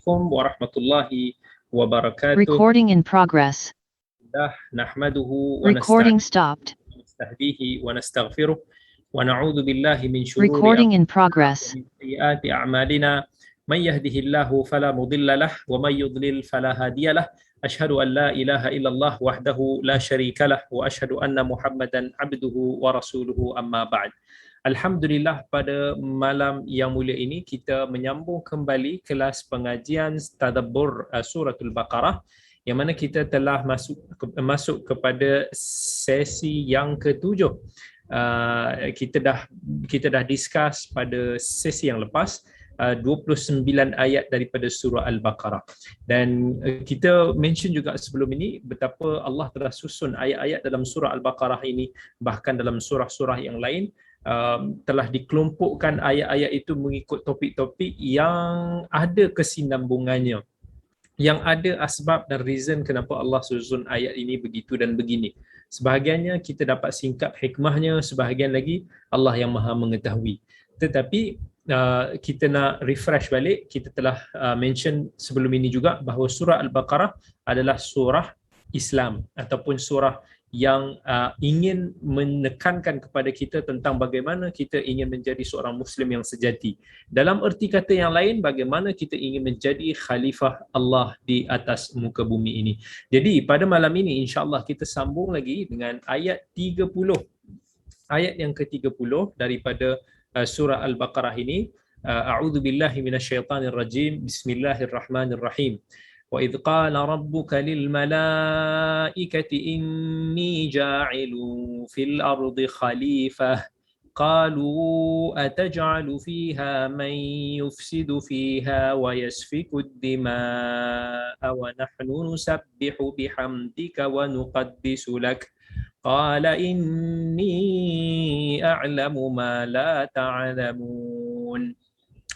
Assalamualaikum warahmatullahi wabarakatuh. Recording in progress. Nahmaduhu wa Recording stopped. nasta'dihi wa nastaghfiruh wa na'udzu billahi min shururi Recording in progress. min sayyiati a'malina. Man yahdihillahu fala mudilla lah wa man yudlil fala hadiyalah. Asyhadu an la ilaha illallah wahdahu la syarikalah wa asyhadu anna Muhammadan abduhu wa rasuluhu amma ba'd. Alhamdulillah, pada malam yang mulia ini kita menyambung kembali kelas pengajian tadabbur suratul Baqarah, yang mana kita telah masuk kepada sesi yang ketujuh. Kita dah discuss pada sesi yang lepas 29 ayat daripada surah Al-Baqarah, dan kita mention juga sebelum ini betapa Allah telah susun ayat-ayat dalam surah Al-Baqarah ini, bahkan dalam surah-surah yang lain telah dikelompokkan ayat-ayat itu mengikut topik-topik yang ada kesinambungannya, yang ada asbab dan reason kenapa Allah susun ayat ini begitu dan begini. Sebahagiannya kita dapat singkap hikmahnya, sebahagian lagi Allah yang Maha mengetahui. Tetapi kita nak refresh balik, kita telah mention sebelum ini juga bahawa surah Al-Baqarah adalah surah Islam ataupun surah yang ingin menekankan kepada kita tentang bagaimana kita ingin menjadi seorang Muslim yang sejati. Dalam erti kata yang lain, bagaimana kita ingin menjadi khalifah Allah di atas muka bumi ini. Jadi pada malam ini insya-Allah kita sambung lagi dengan ayat 30. Ayat yang ke-30 daripada surah Al-Baqarah ini. A'udzubillahi minasyaitonirrajim. Bismillahirrahmanirrahim. وَإِذْ قَالَ رَبُّكَ لِلْمَلَائِكَةِ إِنِّي جَاعِلٌ فِي الْأَرْضِ خَلِيفَةً قَالُوا أَتَجْعَلُ فِيهَا مَن يُفْسِدُ فِيهَا وَيَسْفِكُ الدِّمَاءَ وَنَحْنُ نُسَبِّحُ بِحَمْدِكَ وَنُقَدِّسُ لَكَ قَالَ إِنِّي أَعْلَمُ مَا لَا تَعْلَمُونَ.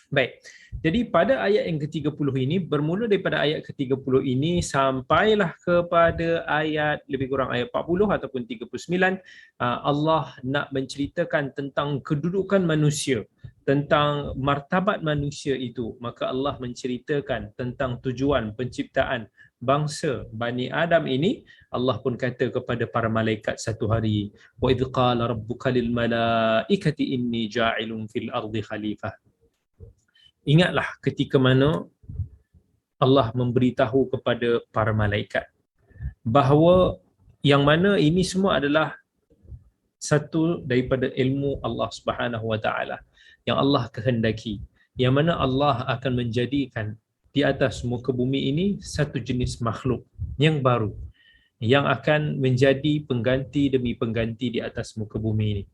Baik. Jadi pada ayat yang ke-30 ini, bermula daripada ayat ke-30 ini sampailah kepada ayat lebih kurang ayat 40 ataupun 39, Allah nak menceritakan tentang kedudukan manusia, tentang martabat manusia itu. Maka Allah menceritakan tentang tujuan penciptaan bangsa Bani Adam ini. Allah pun kata kepada para malaikat satu hari, wa idh qala rabbuka lil malaikati inni ja'ilun fil ardi khalifah. Ingatlah ketika mana Allah memberitahu kepada para malaikat bahawa yang mana ini semua adalah satu daripada ilmu Allah Subhanahu Wa Taala yang Allah kehendaki, yang mana Allah akan menjadikan di atas muka bumi ini satu jenis makhluk yang baru yang akan menjadi pengganti demi pengganti di atas muka bumi ini.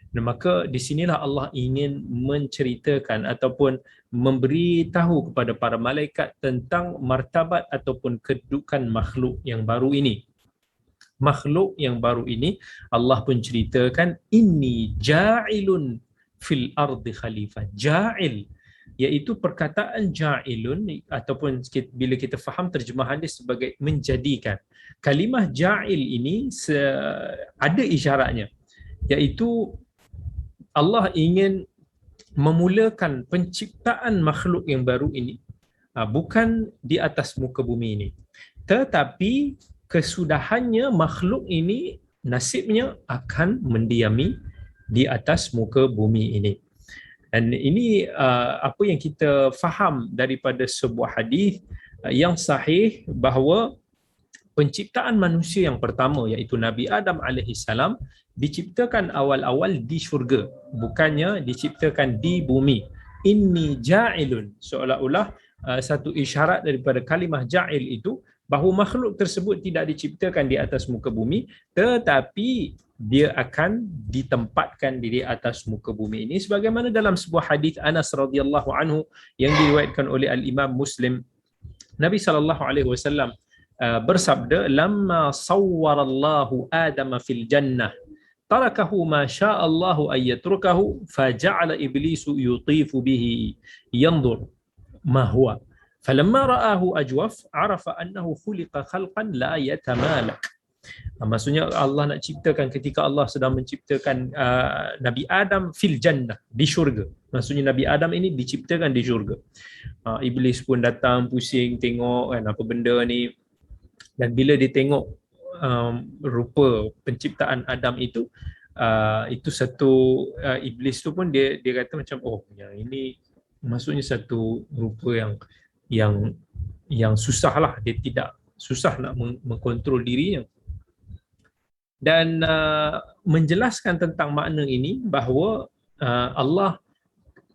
Dan maka di sinilah Allah ingin menceritakan ataupun memberitahu kepada para malaikat tentang martabat ataupun kedudukan makhluk yang baru ini. Makhluk yang baru ini Allah pun ceritakan, inni ja'ilun fil ardi khalifah. Ja'il iaitu perkataan ja'ilun ataupun bila kita faham terjemahan dia sebagai menjadikan. Kalimah ja'il ini ada isyaratnya, iaitu Allah ingin memulakan penciptaan makhluk yang baru ini bukan di atas muka bumi ini, tetapi kesudahannya makhluk ini nasibnya akan mendiami di atas muka bumi ini. Dan ini apa yang kita faham daripada sebuah hadis yang sahih bahawa penciptaan manusia yang pertama iaitu Nabi Adam alaihissalam diciptakan awal-awal di syurga, bukannya diciptakan di bumi. Inni ja'ilun, seolah-olah satu isyarat daripada kalimah ja'il itu bahawa makhluk tersebut tidak diciptakan di atas muka bumi, tetapi dia akan ditempatkan di atas muka bumi ini, sebagaimana dalam sebuah hadis Anas radhiyallahu anhu yang diriwayatkan oleh al-Imam Muslim. Nabi sallallahu alaihi wasallam bersabda, lamma sawwarallahu Adama fil jannah tarakahu ma sya'allahu ayyatrukahu faja'ala iblisu yutifu bihi yanzur ma huwa falamma ra'ahu ajwaf arafa annahu khuliqa khalqan la yatamalak. Maksudnya Allah nak ciptakan, ketika Allah sedang menciptakan Nabi Adam fil jannah, di syurga. Maksudnya Nabi Adam ini diciptakan di syurga. Iblis pun datang pusing tengok kan apa benda ni, dan bila dia tengok rupa penciptaan Adam itu satu iblis tu pun dia kata macam yang ini maksudnya satu rupa yang yang susah lah, dia tidak susah nak mengkontrol dirinya. Dan menjelaskan tentang makna ini bahawa Allah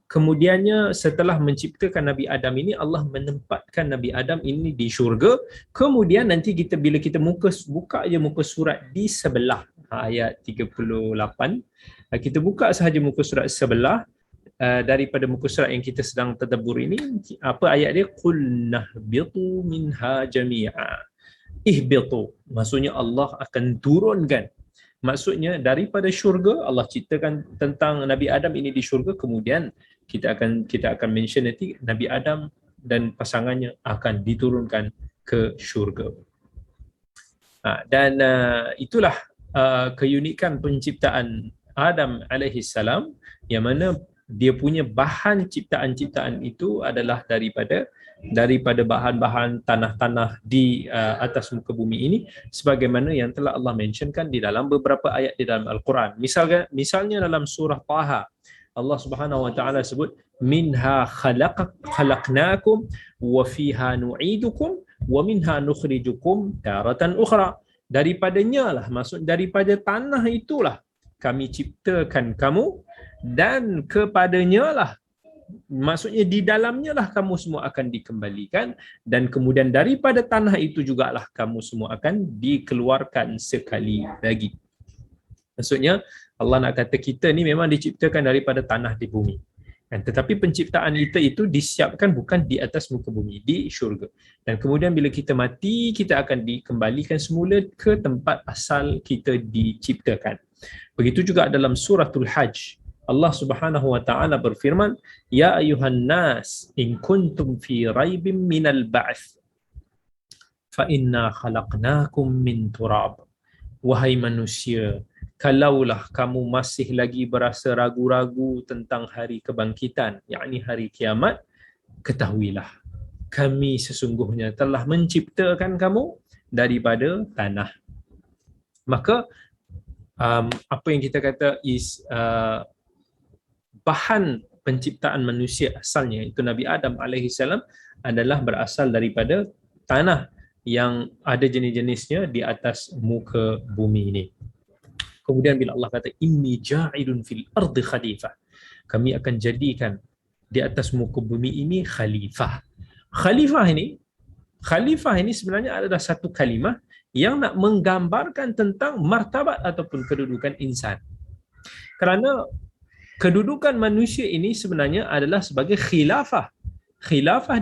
kemudiannya setelah menciptakan Nabi Adam ini, Allah menempatkan Nabi Adam ini di syurga. Kemudian nanti bila kita buka je muka surat di sebelah ayat 38, kita buka sahaja muka surat sebelah daripada muka surat yang kita sedang tadabbur ini, apa ayat dia? Qul nahbitu minha jami'a. Ihbitu, maksudnya Allah akan turunkan. Maksudnya daripada syurga, Allah ciptakan tentang Nabi Adam ini di syurga, kemudian kita akan mention nanti Nabi Adam dan pasangannya akan diturunkan ke syurga. Dan itulah keunikan penciptaan Adam alaihi salam, yang mana dia punya bahan ciptaan itu adalah daripada bahan-bahan tanah-tanah di atas muka bumi ini, sebagaimana yang telah Allah mentionkan di dalam beberapa ayat di dalam Al-Quran. Misalnya dalam surah Taha, Allah Subhanahu wa taala sebut minha khalaqnakum wa fiha nu'idukum wa minha nukhrijukum taratan ukhra. Daripadanya lah, maksud daripada tanah itulah kami ciptakan kamu, dan kepadanya lah, maksudnya di dalamnya lah kamu semua akan dikembalikan, dan kemudian daripada tanah itu jugalah kamu semua akan dikeluarkan sekali lagi. Maksudnya Allah nak kata kita ni memang diciptakan daripada tanah di bumi, tetapi penciptaan kita itu disiapkan bukan di atas muka bumi, di syurga. Dan kemudian bila kita mati, kita akan dikembalikan semula ke tempat asal kita diciptakan. Begitu juga dalam suratul Hajj, Allah Subhanahu wa taala berfirman, ya ayuhan nas in kuntum fi raibin minal ba'ts fa inna khalaqnakum min turab. Wahai manusia, kalaulah kamu masih lagi berasa ragu-ragu tentang hari kebangkitan, yakni hari kiamat, ketahuilah kami sesungguhnya telah menciptakan kamu daripada tanah. Maka apa yang kita kata is bahan penciptaan manusia asalnya, itu Nabi Adam alaihissalam, adalah berasal daripada tanah yang ada jenis-jenisnya di atas muka bumi ini. Kemudian bila Allah kata inni ja'ilun fil ardi khalifah, kami akan jadikan di atas muka bumi ini khalifah. Khalifah ini sebenarnya adalah satu kalimah yang nak menggambarkan tentang martabat ataupun kedudukan insan. Kerana kedudukan manusia ini sebenarnya adalah sebagai khilafah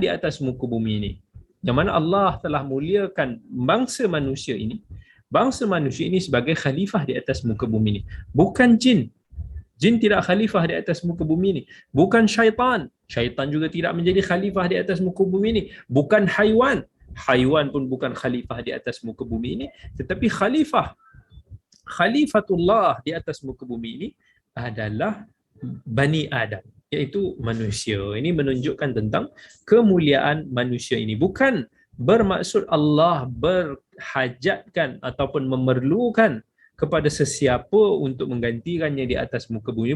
di atas muka bumi ini, yang mana Allah telah muliakan bangsa manusia ini sebagai khalifah di atas muka bumi ini. Bukan jin tidak khalifah di atas muka bumi ini. Bukan syaitan juga tidak menjadi khalifah di atas muka bumi ini. Bukan haiwan pun bukan khalifah di atas muka bumi ini. Tetapi khalifatullah di atas muka bumi ini adalah Bani Adam, iaitu manusia. Ini menunjukkan tentang kemuliaan manusia ini. Bukan bermaksud Allah berhajatkan ataupun memerlukan kepada sesiapa untuk menggantikannya di atas muka bumi.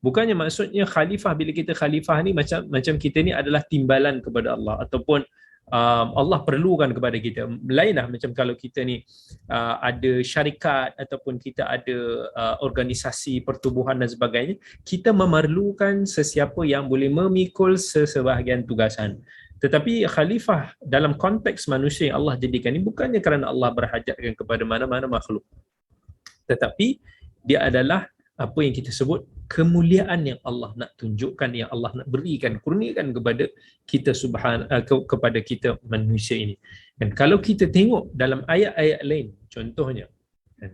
Bukannya maksudnya khalifah, bila kita khalifah ni macam kita ni adalah timbalan kepada Allah, ataupun Allah perlukan kepada kita. Lainlah macam kalau kita ni ada syarikat ataupun kita ada organisasi pertubuhan dan sebagainya, kita memerlukan sesiapa yang boleh memikul sebahagian tugasan. Tetapi khalifah dalam konteks manusia yang Allah jadikan ini bukannya kerana Allah berhajatkan kepada mana-mana makhluk, tetapi dia adalah apa yang kita sebut kemuliaan yang Allah nak tunjukkan, yang Allah nak berikan, kurniakan kepada kita kepada kita manusia ini. Dan kalau kita tengok dalam ayat-ayat lain, contohnya,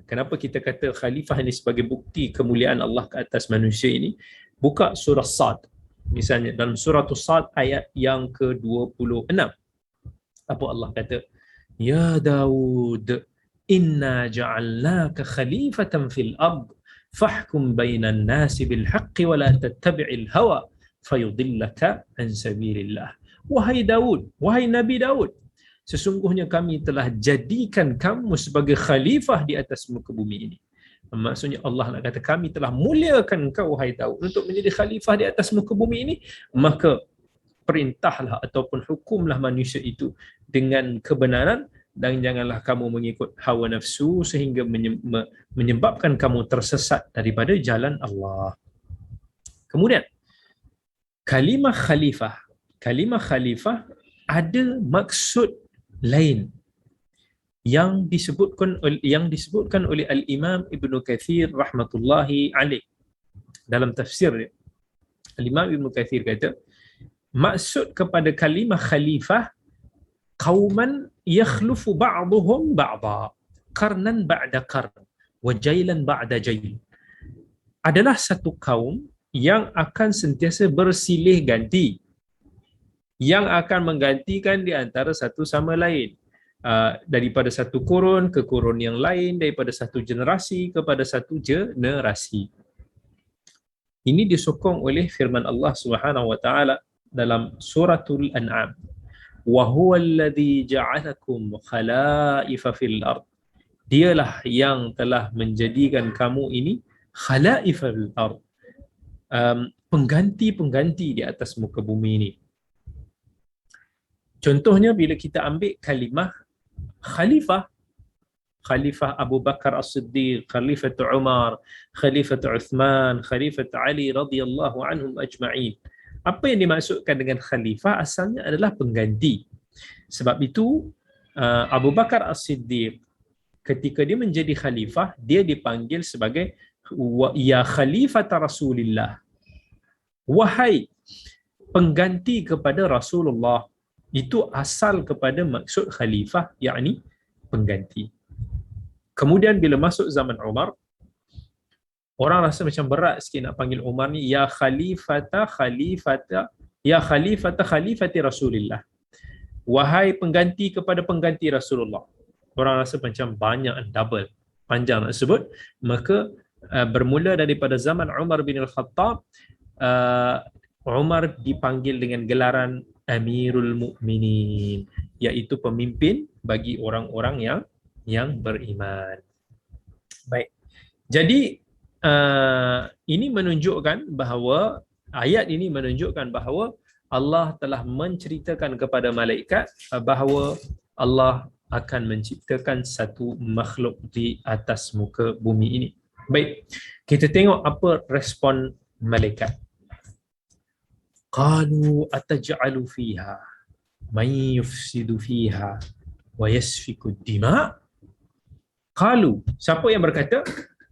kenapa kita kata khalifah ini sebagai bukti kemuliaan Allah ke atas manusia ini? Buka surah Sad. Misalnya dalam surah Sad ayat yang ke-26. Apa Allah kata? Ya Daud, inna ja'alnaka khalifatan fil ard fahkum bainan nasi bil haqqi wa la tattabi'il hawa fayudillaka an sabilillah. Wahai Daud, wahai Nabi Daud, sesungguhnya kami telah jadikan kamu sebagai khalifah di atas muka bumi ini. Maksudnya Allah nak kata kami telah muliakan engkau wahai Daud untuk menjadi khalifah di atas muka bumi ini, maka perintahlah ataupun hukumlah manusia itu dengan kebenaran dan janganlah kamu mengikut hawa nafsu sehingga menyebabkan kamu tersesat daripada jalan Allah. Kemudian kalimah khalifah ada maksud lain yang disebutkan oleh Al-Imam Ibn Kathir rahmatullahi alaih dalam tafsir dia. Al-Imam Ibn Kathir kata maksud kepada kalimah khalifah qauman yakhlufu ba'dhum ba'dha qarnan ba'da qarn wa jailan ba'da jail, adalah satu kaum yang akan sentiasa bersilih ganti, yang akan menggantikan di antara satu sama lain, daripada satu kurun ke kurun yang lain, daripada satu generasi kepada satu generasi. Ini disokong oleh firman Allah Subhanahu wa taala dalam suratul An'am, wa huwallazi ja'alakum khalaifa fil ard, dialah yang telah menjadikan kamu ini khalaifa fil ard, pengganti-pengganti di atas muka bumi ini. Contohnya bila kita ambil kalimah khalifah Abu Bakar As-Siddiq, khalifah Umar, khalifah Uthman, khalifah Ali radhiyallahu anhum ajma'in. Apa yang dimaksudkan dengan khalifah asalnya adalah pengganti. Sebab itu Abu Bakar As-Siddiq ketika dia menjadi khalifah, dia dipanggil sebagai ya khalifata Rasulillah, wahai pengganti kepada Rasulullah. Itu asal kepada maksud khalifah, yakni pengganti. Kemudian bila masuk zaman Umar, orang rasa macam berat sikit nak panggil Umar ni ya khalifati Rasulillah, wahai pengganti kepada pengganti Rasulullah. Orang rasa macam banyak, double, panjang nak sebut. Maka bermula daripada zaman Umar bin Al-Khattab, Umar dipanggil dengan gelaran Amirul Mukminin, iaitu pemimpin bagi orang-orang yang beriman. Baik. Jadi ini menunjukkan bahawa ayat ini menunjukkan bahawa Allah telah menceritakan kepada malaikat bahawa Allah akan menciptakan satu makhluk di atas muka bumi ini. Baik. Kita tengok apa respon malaikat. Qalu ataj'alu fiha man yufsidu fiha wa yasfiku dima'. Qalu, siapa yang berkata?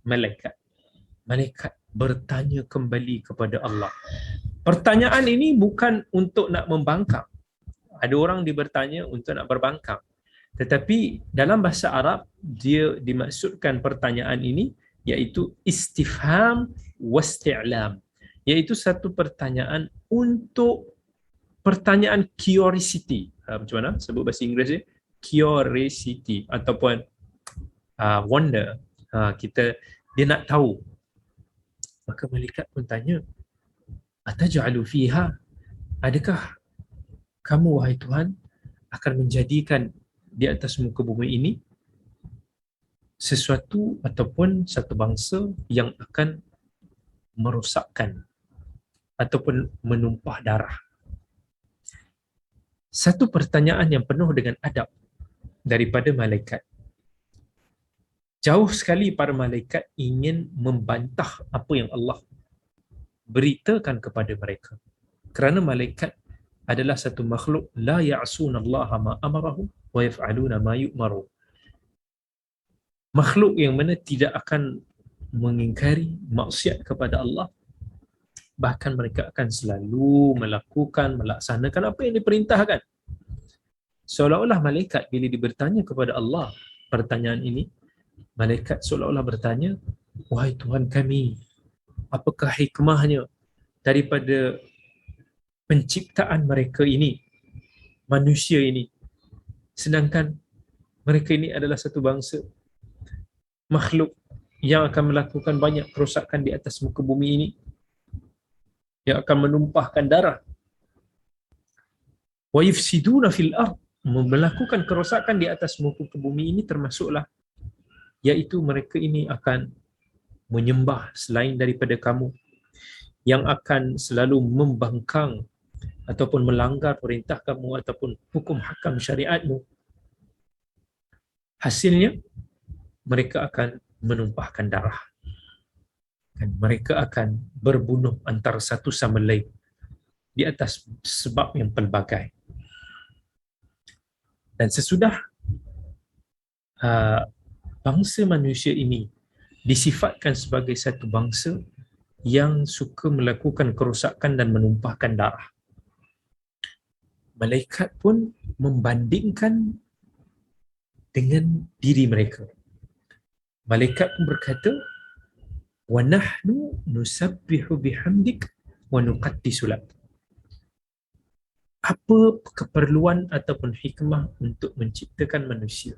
Malaikat. Malaikat bertanya kembali kepada Allah. Pertanyaan ini bukan untuk nak membangkang. Ada orang dia bertanya untuk nak berbangkang. Tetapi dalam bahasa Arab, dia dimaksudkan pertanyaan ini iaitu istifham wasti'lam, iaitu satu pertanyaan untuk pertanyaan curiosity. Macam mana sebut bahasa Inggeris ni? Curiosity ataupun wonder. Dia nak tahu. Maka malaikat pun tanya, ataj'alu fiha, adakah kamu wahai Tuhan akan menjadikan di atas muka bumi ini sesuatu ataupun satu bangsa yang akan merosakkan ataupun menumpah darah? Satu pertanyaan yang penuh dengan adab daripada malaikat. Jauh sekali para malaikat ingin membantah apa yang Allah beritakan kepada mereka. Kerana malaikat adalah satu makhluk la ya'sunallaha ma amarahum wa yaf'aluna ma yu'maru. Makhluk yang mana tidak akan mengingkari maksiat kepada Allah, bahkan mereka akan selalu melaksanakan apa yang diperintahkan. Seolah-olah malaikat bila bertanya kepada Allah pertanyaan ini, malaikat seolah-olah bertanya, wahai Tuhan kami, apakah hikmahnya daripada penciptaan mereka ini, manusia ini, sedangkan mereka ini adalah satu bangsa, makhluk yang akan melakukan banyak kerosakan di atas muka bumi ini, yang akan menumpahkan darah. Wa yufsiduna fil ard, melakukan kerosakan di atas muka bumi ini termasuklah iaitu mereka ini akan menyembah selain daripada kamu, yang akan selalu membangkang ataupun melanggar perintah kamu ataupun hukum hakam syariatmu. Hasilnya mereka akan menumpahkan darah. Dan mereka akan berbunuh antara satu sama lain di atas sebab yang pelbagai. Dan sesudah bangsa manusia ini disifatkan sebagai satu bangsa yang suka melakukan kerosakan dan menumpahkan darah, malaikat pun membandingkan dengan diri mereka. Malaikat pun berkata, wa nahnu nusabbihu bihamdik wa nuqaddisu lak. Apa keperluan ataupun hikmah untuk menciptakan manusia?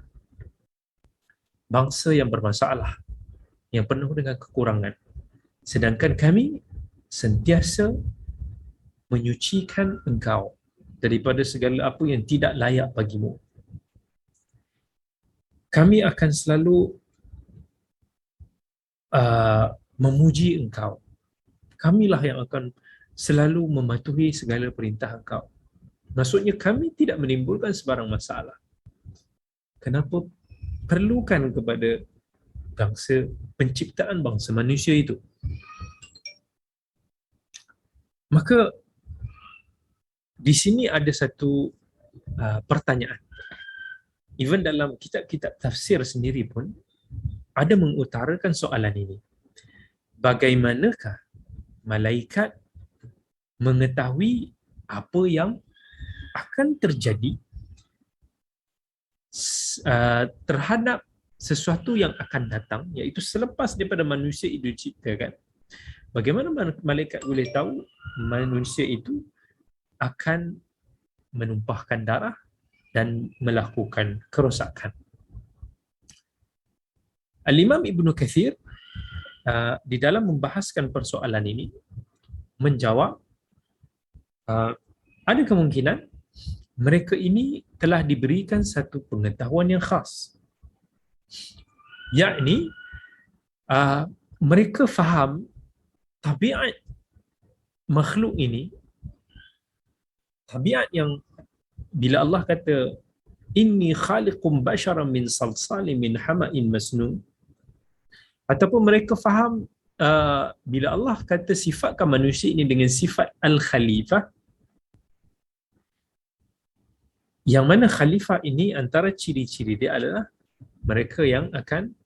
Bangsa yang bermasalah, yang penuh dengan kekurangan. Sedangkan kami sentiasa menyucikan engkau daripada segala apa yang tidak layak bagimu. Kami akan selalu memuji engkau. Kamilah yang akan selalu mematuhi segala perintah engkau. Maksudnya kami tidak menimbulkan sebarang masalah. Kenapa perlukan kepada bangsa, penciptaan bangsa manusia itu? Maka di sini ada satu pertanyaan. Even dalam kitab-kitab tafsir sendiri pun ada mengutarakan soalan ini. Bagaimanakah malaikat mengetahui apa yang akan terjadi terhadap sesuatu yang akan datang, iaitu selepas daripada manusia itu diciptakan? Bagaimana malaikat boleh tahu manusia itu akan menumpahkan darah dan melakukan kerosakan? Al-Imam Ibn Kathir di dalam membahaskan persoalan ini menjawab, ada kemungkinan mereka ini telah diberikan satu pengetahuan yang khas, yakni mereka faham tabiat makhluk ini, tabiat yang bila Allah kata inni khaliqum basharan min salsalin min hama'in masnun, ataupun mereka faham bila Allah kata sifatkan manusia ini dengan sifat al-khalifah, yang mana khalifah ini antara ciri-ciri dia adalah mereka yang akan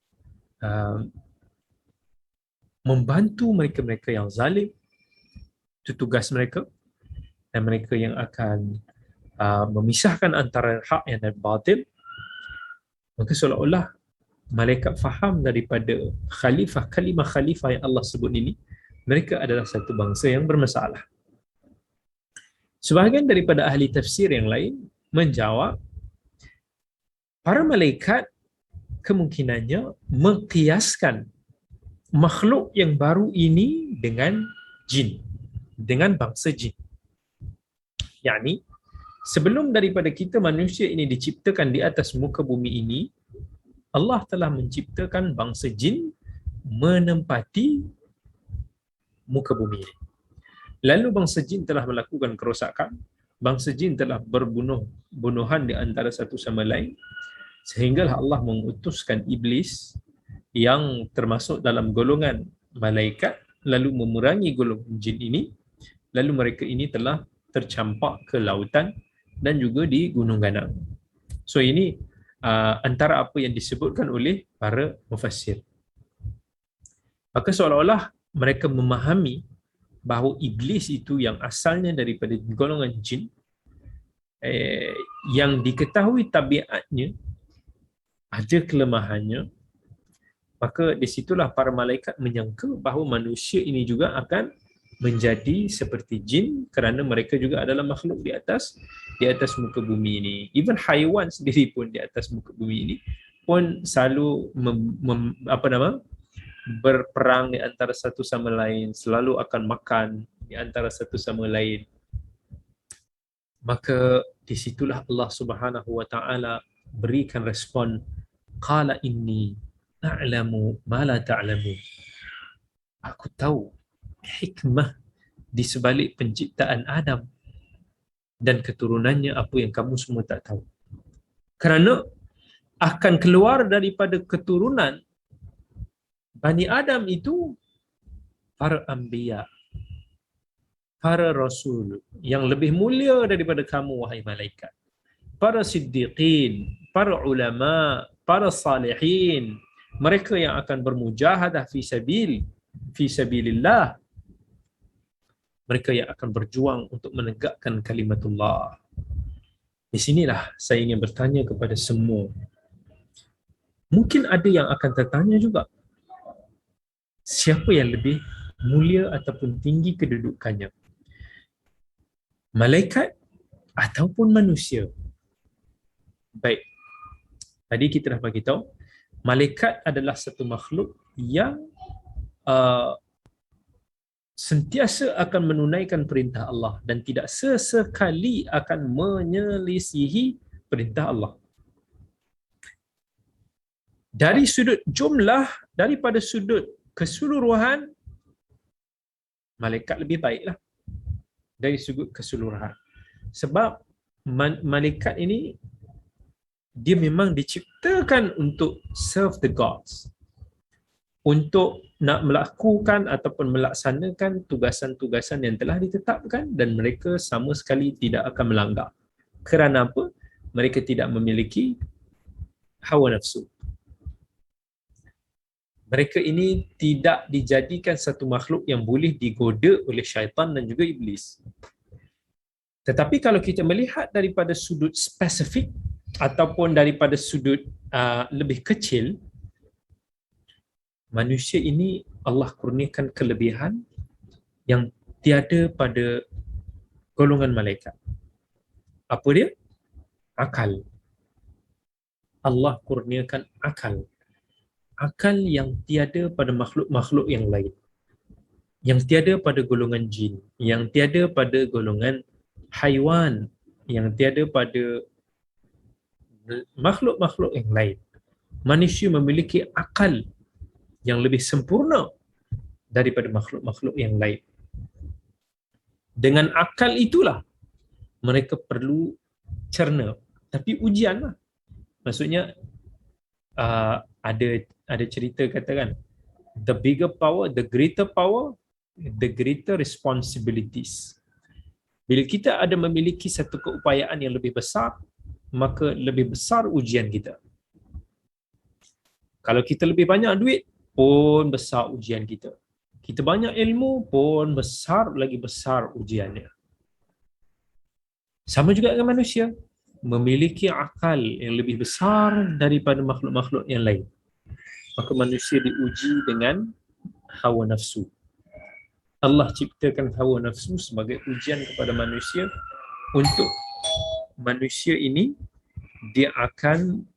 membantu mereka-mereka yang zalim, itu tugas mereka, dan mereka yang akan memisahkan antara hak dan batil. Maka seolah-olah malaikat faham daripada khalifah, kalimah khalifah yang Allah sebut ini, mereka adalah satu bangsa yang bermasalah. Sebahagian daripada ahli tafsir yang lain menjawab, para malaikat kemungkinannya mengkiaskan makhluk yang baru ini dengan jin, dengan bangsa jin. Yakni sebelum daripada kita manusia ini diciptakan di atas muka bumi ini, Allah telah menciptakan bangsa jin menempati muka bumi ini. Lalu bangsa jin telah melakukan kerosakan, bangsa jin telah berbunuhan di antara satu sama lain, sehinggalah Allah mengutuskan iblis yang termasuk dalam golongan malaikat, lalu memerangi golongan jin ini, lalu mereka ini telah tercampak ke lautan dan juga di gunung ganang. So ini antara apa yang disebutkan oleh para mufassir. Maka seolah-olah mereka memahami bahawa iblis itu yang asalnya daripada golongan jin, yang diketahui tabiatnya ada kelemahannya, maka di situlah para malaikat menyangka bahawa manusia ini juga akan menjadi seperti jin kerana mereka juga adalah makhluk di atas muka bumi ini. Even haiwan sendiri pun di atas muka bumi ini pun selalu berperang di antara satu sama lain, selalu akan makan di antara satu sama lain. Maka di situlah Allah Subhanahu wa taala berikan respon, qala inni a'lamu ma la ta'lamun. Aku tahu hikmah di sebalik penciptaan Adam dan keturunannya apa yang kamu semua tak tahu. Kerana akan keluar daripada keturunan Bani Adam itu para anbiya, para rasul yang lebih mulia daripada kamu wahai malaikat, para siddiqin, para ulama, para salihin, mereka yang akan bermujahadah fi sabilillah, mereka yang akan berjuang untuk menegakkan kalimatullah. Di sinilah saya ingin bertanya kepada semua. Mungkin ada yang akan tertanya juga, siapa yang lebih mulia ataupun tinggi kedudukannya? Malaikat ataupun manusia? Baik, tadi kita dah bagi tahu, malaikat adalah satu makhluk yang sentiasa akan menunaikan perintah Allah dan tidak sesekali akan menyelisihi perintah Allah. Dari sudut jumlah, daripada sudut keseluruhan, malaikat lebih baiklah dari sudut keseluruhan. Sebab malaikat ini dia memang diciptakan untuk serve the gods, untuk nak melakukan ataupun melaksanakan tugasan-tugasan yang telah ditetapkan, dan mereka sama sekali tidak akan melanggar. Kerana apa? Mereka tidak memiliki hawa nafsu. Mereka ini tidak dijadikan satu makhluk yang boleh digoda oleh syaitan dan juga iblis. Tetapi kalau kita melihat daripada sudut spesifik ataupun daripada sudut lebih kecil, manusia ini Allah kurniakan kelebihan yang tiada pada golongan malaikat. Apa dia? Akal. Allah kurniakan akal. Akal yang tiada pada makhluk-makhluk yang lain. Yang tiada pada golongan jin, yang tiada pada golongan haiwan, yang tiada pada makhluk-makhluk yang lain. Manusia memiliki akal yang lebih sempurna daripada makhluk-makhluk yang lain. Dengan akal itulah mereka perlu cerna. Tapi ujianlah. Maksudnya ada cerita katakan, the bigger power, the greater power, the greater responsibilities. Bila kita ada memiliki satu keupayaan yang lebih besar, maka lebih besar ujian kita. Kalau kita lebih banyak duit, pun besar ujian kita. Kita banyak ilmu, pun lagi besar ujiannya. Sama juga dengan manusia, memiliki akal yang lebih besar daripada makhluk-makhluk yang lain. Maka manusia diuji dengan hawa nafsu. Allah ciptakan hawa nafsu sebagai ujian kepada manusia, untuk manusia ini dia akan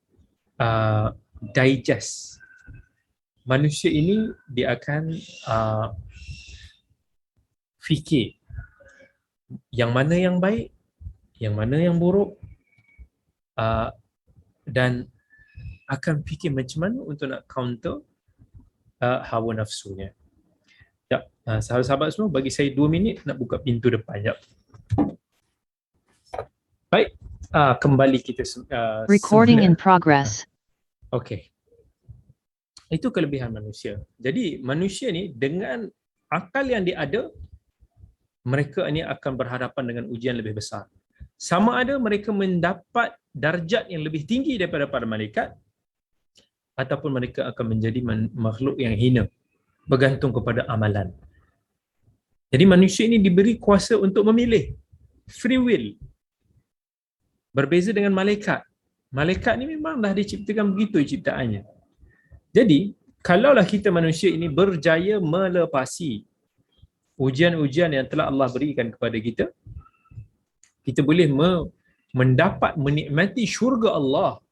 digest. Manusia ini dia akan fikir yang mana yang baik, yang mana yang buruk, dan akan fikir macam mana untuk nak counter hawa nafsunya. Ya, sahabat-sahabat semua, bagi saya 2 minit nak buka pintu depan. Ya. Baik, kembali kita Recording in progress. Okey. Itu kelebihan manusia. Jadi manusia ni dengan akal yang dia ada, mereka ni akan berhadapan dengan ujian lebih besar. Sama ada mereka mendapat darjat yang lebih tinggi daripada para malaikat, ataupun mereka akan menjadi makhluk yang hina, bergantung kepada amalan. Jadi manusia ini diberi kuasa untuk memilih, free will. Berbeza dengan malaikat. Malaikat ni memang dah diciptakan begitu ciptaannya. Jadi, kalaulah kita manusia ini berjaya melepasi ujian-ujian yang telah Allah berikan kepada kita, kita boleh mendapat menikmati syurga Allah.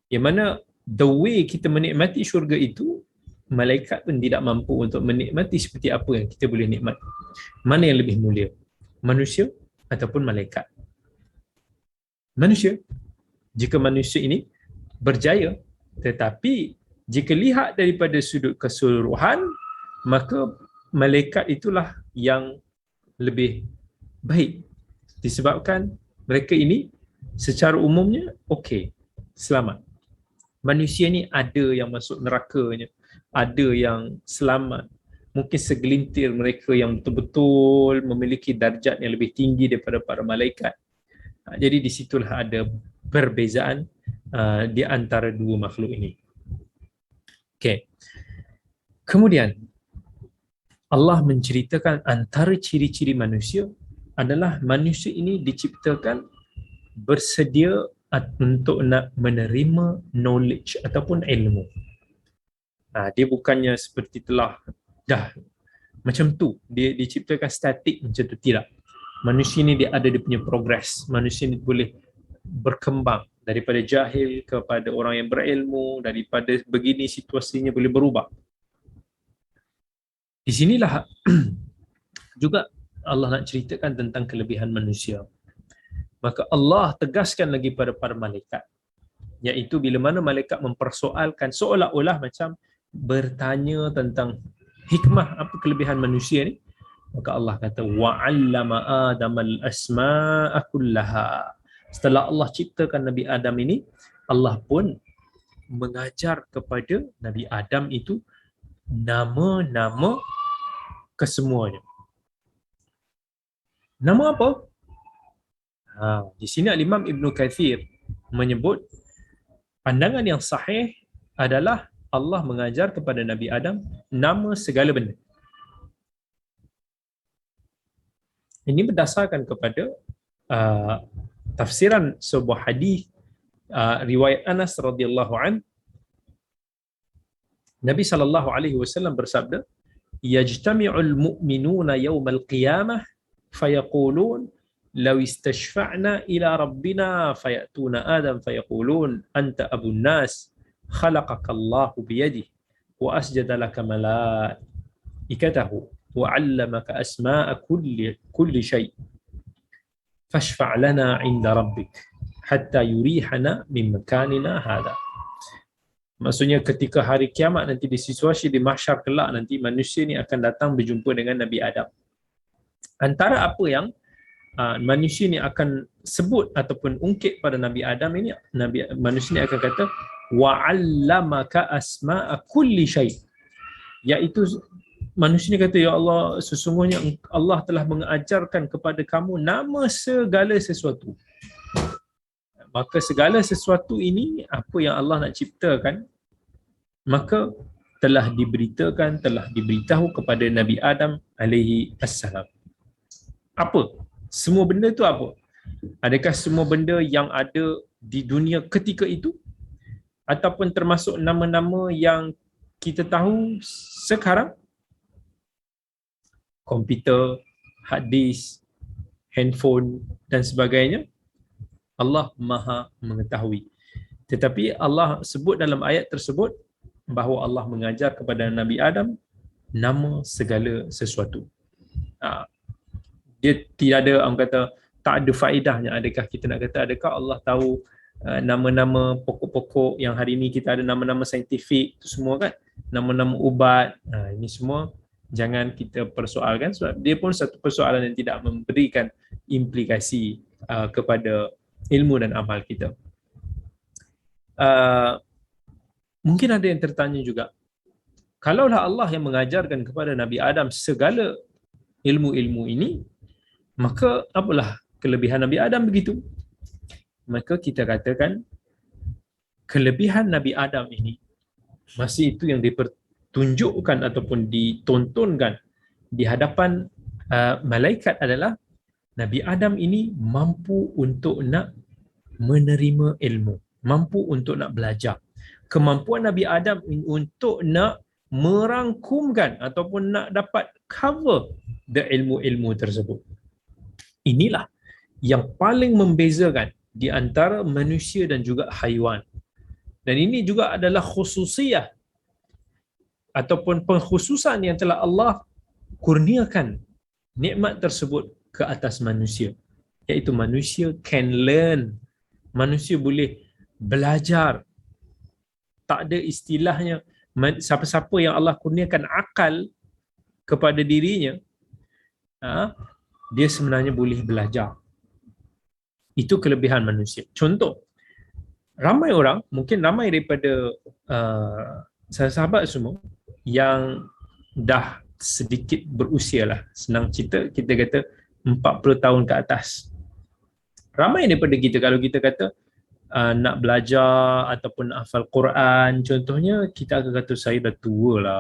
Yang mana the way kita menikmati syurga itu malaikat pun tidak mampu untuk menikmati seperti apa yang kita boleh nikmat. Mana yang lebih mulia? Manusia ataupun malaikat? Manusia. Jika manusia ini berjaya, tetapi jika lihat daripada sudut keseluruhan, maka malaikat itulah yang lebih baik, disebabkan mereka ini secara umumnya okey, selamat. Manusia ni ada yang masuk nerakanya, ada yang selamat. Mungkin segelintir mereka yang betul-betul memiliki darjat yang lebih tinggi daripada para malaikat. Jadi di situlah ada perbezaan di antara dua makhluk ini. Okey. Kemudian Allah menceritakan antara ciri-ciri manusia adalah manusia ini diciptakan bersedia untuk nak menerima knowledge ataupun ilmu. Dia bukannya seperti telah dah macam tu, dia diciptakan statik macam tu, tidak. Manusia ni dia ada dia punya progress. Manusia ni boleh berkembang daripada jahil kepada orang yang berilmu, daripada begini situasinya boleh berubah. Di sinilah juga Allah nak ceritakan tentang kelebihan manusia. Maka Allah tegaskan lagi pada para malaikat, iaitu bila mana malaikat mempersoalkan seolah-olah macam bertanya tentang hikmah apa kelebihan manusia ni, maka Allah kata wa'allama adamal asma'a kullaha. Setelah Allah ciptakan Nabi Adam ini, Allah pun mengajar kepada Nabi Adam itu nama-nama kesemuanya. Nama apa? Di sini Imam Ibn Kathir menyebut pandangan yang sahih adalah Allah mengajar kepada Nabi Adam nama segala benda. Ini berdasarkan kepada tafsiran sebuah hadis riwayat Anas radhiyallahu an. Nabi sallallahu alaihi wasallam bersabda, "Yajtami'ul mu'minuna yawmal qiyamah fayaqulun law istashfa'na ila rabbina fayatuna Adam fayaqulun anta abun nas khalaqaka Allahu biyadihi wa asjada laka malaikatahu wa 'allamaka asma'a kulli shay' fashfa' lana 'inda rabbik hatta yurihana min makanina hadha." Maksudnya ketika hari kiamat nanti, di situasi di mahsyar kelak nanti, manusia ni akan datang berjumpa dengan Nabi Adam. Antara apa yang manusia ni akan sebut ataupun ungkit pada Nabi Adam ini, manusia ni akan kata wa'allamaka asma'a kulli shay', iaitu manusia ni kata, ya Allah, sesungguhnya Allah telah mengajarkan kepada kamu nama segala sesuatu. Maka segala sesuatu ini apa yang Allah nak ciptakan, maka telah diberitakan, telah diberitahu kepada Nabi Adam alaihi assalam. Apa? Semua benda itu apa? Adakah semua benda yang ada di dunia ketika itu? Ataupun termasuk nama-nama yang kita tahu sekarang? Komputer, hard disk, handphone dan sebagainya. Allah Maha mengetahui. Tetapi Allah sebut dalam ayat tersebut bahawa Allah mengajar kepada Nabi Adam nama segala sesuatu. Dia tidak ada, orang kata, tak ada faedahnya. Adakah kita nak kata, adakah Allah tahu nama-nama pokok-pokok yang hari ini kita ada nama-nama saintifik itu semua kan, nama-nama ubat, ini semua jangan kita persoalkan, sebab dia pun satu persoalan yang tidak memberikan implikasi kepada ilmu dan amal kita. Mungkin ada yang tertanya juga, kalaulah Allah yang mengajarkan kepada Nabi Adam segala ilmu-ilmu ini, maka apalah kelebihan Nabi Adam begitu? Maka kita katakan kelebihan Nabi Adam ini masih itu yang dipertunjukkan ataupun ditontonkan di hadapan malaikat adalah Nabi Adam ini mampu untuk nak menerima ilmu, mampu untuk nak belajar. Kemampuan Nabi Adam untuk nak merangkumkan ataupun nak dapat cover the ilmu-ilmu tersebut. Inilah yang paling membezakan di antara manusia dan juga haiwan. Dan ini juga adalah khususiyah ataupun pengkhususan yang telah Allah kurniakan nikmat tersebut ke atas manusia, iaitu manusia can learn, manusia boleh belajar. Tak ada istilahnya siapa-siapa yang Allah kurniakan akal kepada dirinya, dia sebenarnya boleh belajar. Itu kelebihan manusia. Contoh, ramai orang, mungkin ramai daripada sahabat semua yang dah sedikit berusia lah, senang cerita, kita kata 40 tahun ke atas. Ramai daripada kita, kalau kita kata nak belajar ataupun hafal Quran contohnya, kita akan kata saya dah tua lah,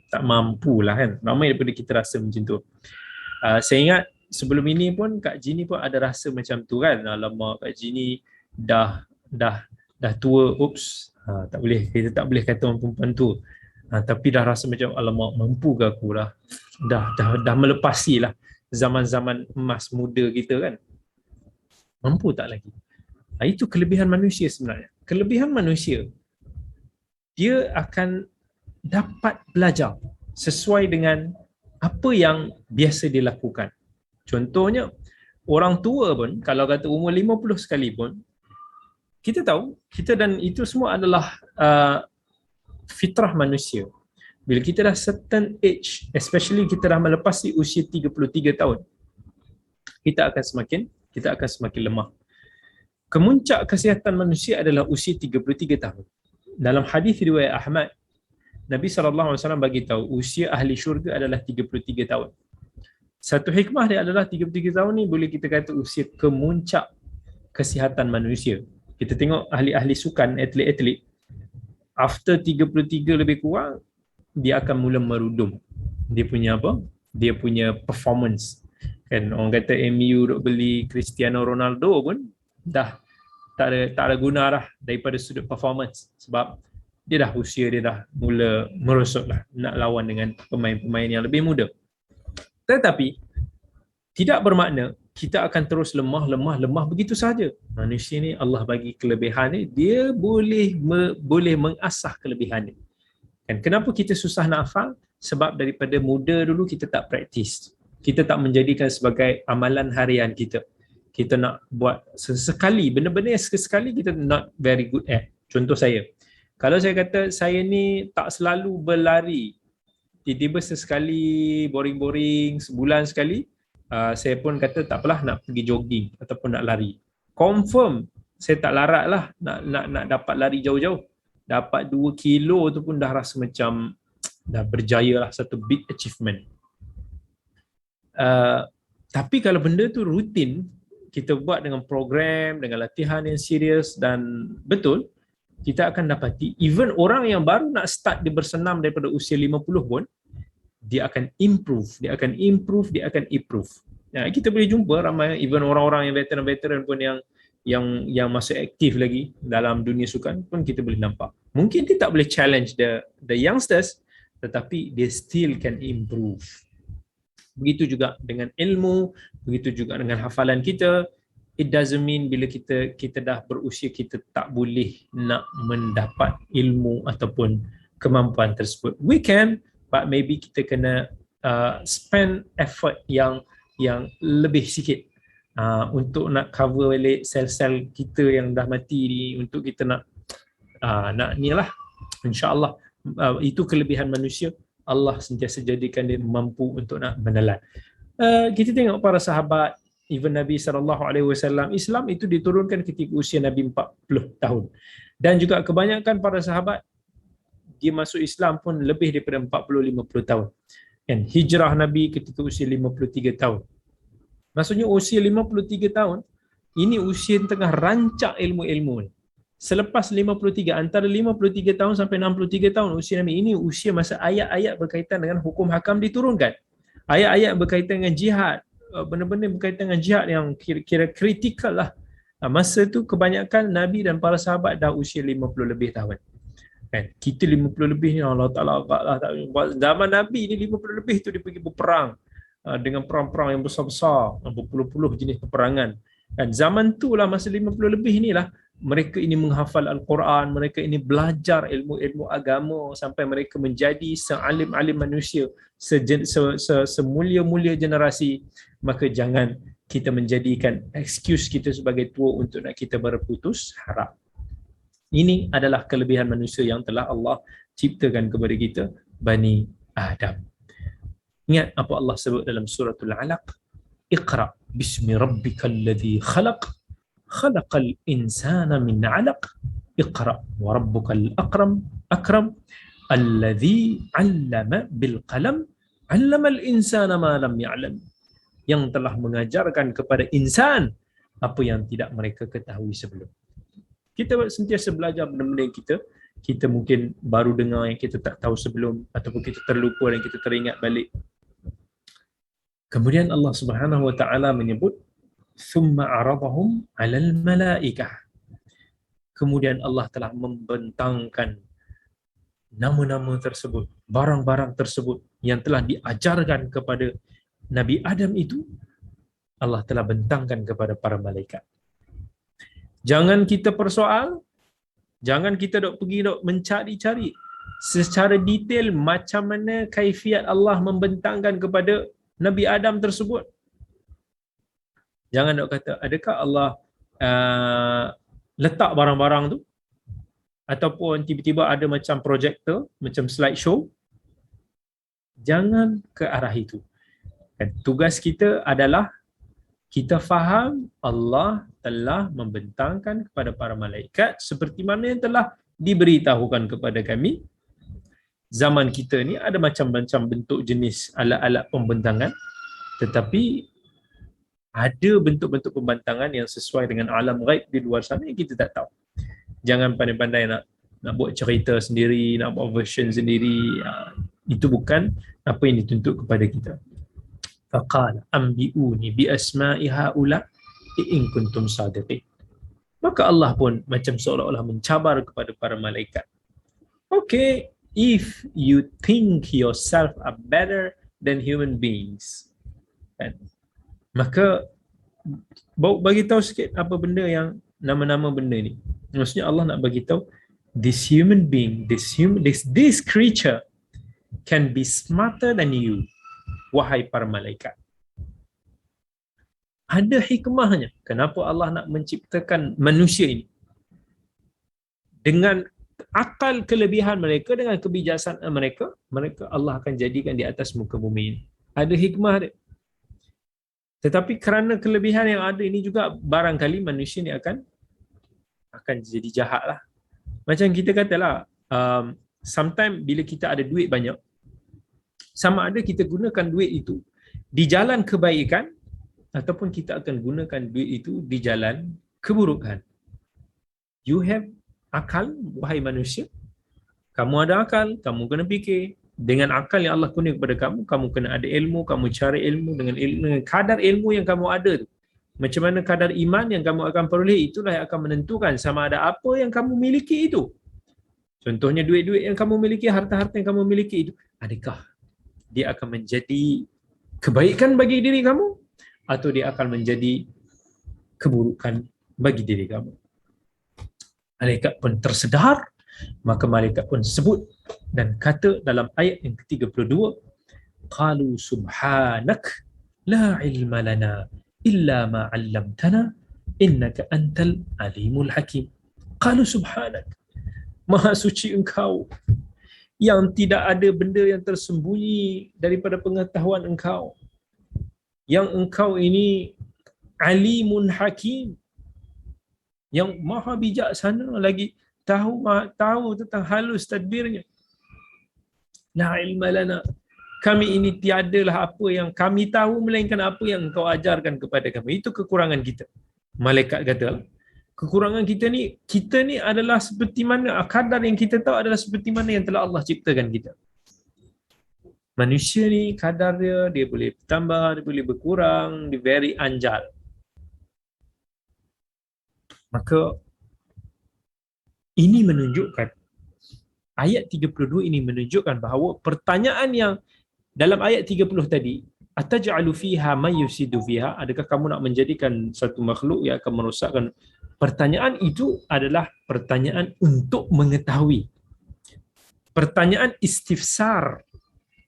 tak mampu lah kan. Ramai daripada kita rasa macam tu. Saya ingat sebelum ini pun Kak Jini pun ada rasa macam tu kan, alamak Kak Jini dah tua, tak boleh, kita tak boleh kata orang perempuan tu, tapi dah rasa macam alamak, mampu ke aku lah, dah melepasi lah zaman-zaman emas muda kita kan, mampu tak lagi. Itu kelebihan manusia sebenarnya. Kelebihan manusia, dia akan dapat belajar sesuai dengan apa yang biasa dia lakukan. Contohnya, orang tua pun, kalau kata umur 50 sekalipun, kita tahu, kita dan itu semua adalah fitrah manusia. Bila kita dah certain age, especially kita dah melepasi usia 33 tahun, kita akan semakin lemah. Kemuncak kesihatan manusia adalah usia 33 tahun. Dalam hadis riwayat Ahmad, Nabi SAW bagi tahu usia ahli syurga adalah 33 tahun. Satu hikmah dia adalah 33 tahun ni boleh kita kata usia kemuncak kesihatan manusia. Kita tengok ahli-ahli sukan, atlet-atlet, after 33 lebih kurang, dia akan mula merudum. Dia punya apa? Dia punya performance. Kan orang kata MU duk beli Cristiano Ronaldo pun dah tak ada guna dah daripada sudut performance, sebab dia dah usia dia dah mula merosot lah, nak lawan dengan pemain-pemain yang lebih muda. Tetapi tidak bermakna kita akan terus lemah begitu saja. Manusia ni Allah bagi kelebihan ni, dia boleh mengasah kelebihan ni. Dan kenapa kita susah nak hafal? Sebab daripada muda dulu kita tak praktis. Kita tak menjadikan sebagai amalan harian kita. Kita nak buat sesekali, benda-benda yang sekali kita not very good at. Contoh saya, kalau saya kata saya ni tak selalu berlari, tiba-tiba sesekali boring-boring, sebulan sekali, saya pun kata tak apalah, nak pergi jogging ataupun nak lari. Confirm saya tak larat lah nak dapat lari jauh-jauh. Dapat 2 kilo tu pun dah rasa macam dah berjaya lah, satu big achievement. Tapi kalau benda tu rutin, kita buat dengan program, dengan latihan yang serius dan betul, kita akan dapati even orang yang baru nak start dia bersenam daripada usia 50 pun, dia akan improve. Kita boleh jumpa ramai, even orang-orang yang veteran-veteran pun yang masih aktif lagi dalam dunia sukan pun kita boleh nampak. Mungkin dia tak boleh challenge the youngsters, tetapi dia still can improve. Begitu juga dengan ilmu, begitu juga dengan hafalan kita. It doesn't mean bila kita dah berusia kita tak boleh nak mendapat ilmu ataupun kemampuan tersebut. We can, but maybe kita kena spend effort yang lebih sikit untuk nak cover balik sel-sel kita yang dah mati ni, untuk kita nak ni lah, insya-Allah. Itu kelebihan manusia. Allah sentiasa jadikan dia mampu untuk nak menelan. Kita tengok para sahabat, even Nabi SAW, Islam itu diturunkan ketika usia Nabi 40 tahun. Dan juga kebanyakan para sahabat, dia masuk Islam pun lebih daripada 40-50 tahun. Dan hijrah Nabi ketika usia 53 tahun. Maksudnya usia 53 tahun, ini usia tengah rancak ilmu-ilmu ni. Selepas 53, antara 53 tahun sampai 63 tahun usia Nabi, ini usia masa ayat-ayat berkaitan dengan hukum hakam diturunkan. Ayat-ayat berkaitan dengan jihad, benda-benda berkaitan dengan jihad yang kira-kira kritikal lah. Masa tu kebanyakan Nabi dan para sahabat dah usia 50 lebih tahun. Kan? Kita 50 lebih ni Allah Ta'ala tak, zaman Nabi ni 50 lebih tu dia pergi berperang dengan perang-perang yang besar-besar, berpuluh-puluh jenis peperangan. Dan zaman tu lah, masa 50 lebih ni lah mereka ini menghafal Al-Quran, mereka ini belajar ilmu-ilmu agama sampai mereka menjadi sealim-alim manusia, semulia-mulia generasi, maka jangan kita menjadikan excuse kita sebagai tua untuk nak kita berputus harap. Ini adalah kelebihan manusia yang telah Allah ciptakan kepada kita, Bani Adam. Ingat apa Allah sebut dalam suratul Alaq, Iqra bismi rabbikal ladzi khalaq, khalaqal insana min 'alaq, Iqra wa rabbukal akram alladzi 'allama bil qalam, 'allamal insana ma lam ya'lam. Yang telah mengajarkan kepada insan apa yang tidak mereka ketahui sebelum. Kita sentiasa belajar benda-benda yang kita mungkin baru dengar, yang kita tak tahu sebelum, ataupun kita terlupa dan kita teringat balik. Kemudian Allah Subhanahu wa taala menyebut thumma aradahum 'alal malaikah. Kemudian Allah telah membentangkan nama-nama tersebut, barang-barang tersebut yang telah diajarkan kepada Nabi Adam itu, Allah telah bentangkan kepada para malaikat. Jangan kita persoal, jangan kita dok pergi dok mencari-cari secara detail macam mana kaifiat Allah membentangkan kepada Nabi Adam tersebut. Jangan dok kata, adakah Allah letak barang-barang tu? Ataupun tiba-tiba ada macam projektor, macam slide show. Jangan ke arah itu. Dan tugas kita adalah kita faham Allah telah membentangkan kepada para malaikat seperti mana yang telah diberitahukan kepada kami. Zaman kita ni ada macam-macam bentuk jenis alat-alat pembentangan, tetapi ada bentuk-bentuk pembentangan yang sesuai dengan alam ghaib di luar sana yang kita tak tahu. Jangan pandai-pandai nak buat cerita sendiri, nak buat version sendiri. Itu bukan apa yang dituntut kepada kita. Faqala ambiuni bi asma'i haula in kuntum sadiqin. Maka Allah pun macam seolah-olah mencabar kepada para malaikat. Okay, if you think yourself are better than human beings, kan? Maka bagi tahu sikit apa benda yang nama-nama benda ni. Maksudnya Allah nak bagi tahu this human being, this creature can be smarter than you, wahai para malaikat. Ada hikmahnya kenapa Allah nak menciptakan manusia ini. Dengan akal kelebihan mereka, dengan kebijaksanaan mereka Allah akan jadikan di atas muka bumi ini. Ada hikmah dia. Tetapi kerana kelebihan yang ada ini juga, barangkali manusia ni akan jadi jahat lah. Macam kita katalah, sometimes bila kita ada duit banyak, sama ada kita gunakan duit itu di jalan kebaikan ataupun kita akan gunakan duit itu di jalan keburukan. You have akal, wahai manusia. Kamu ada akal, kamu kena fikir. Dengan akal yang Allah kurnia kepada kamu, kamu kena ada ilmu, kamu cari ilmu dengan kadar ilmu yang kamu ada tu. Macam mana kadar iman yang kamu akan peroleh, itulah yang akan menentukan sama ada apa yang kamu miliki itu. Contohnya duit-duit yang kamu miliki, harta-harta yang kamu miliki itu, adakah dia akan menjadi kebaikan bagi diri kamu atau dia akan menjadi keburukan bagi diri kamu? Malaikat pun tersedar, maka malaikat pun sebut dan kata dalam ayat yang ke-32, qalu subhanak la ilma lana illa ma 'allamtana innaka antal alimul hakim. Qalu subhanak, maha suci engkau yang tidak ada benda yang tersembunyi daripada pengetahuan engkau, yang engkau ini alimun hakim, yang maha bijaksana lagi tahu tentang halus tadbirnya. La ilma lana, kami ini tiadalah apa yang kami tahu melainkan apa yang engkau ajarkan kepada kami. Itu kekurangan kita. Malaikat kata, kekurangan kita ni adalah seperti mana, kadar yang kita tahu adalah seperti mana yang telah Allah ciptakan kita. Manusia ni kadar dia boleh bertambah, dia boleh berkurang, dia very anjal. Maka ini menunjukkan, ayat 32 ini menunjukkan bahawa pertanyaan yang dalam ayat 30 tadi, ataj'alu fiha may yusidu fiha, adakah kamu nak menjadikan satu makhluk yang akan merosakkan Pertanyaan itu adalah pertanyaan untuk mengetahui. Pertanyaan istifsar,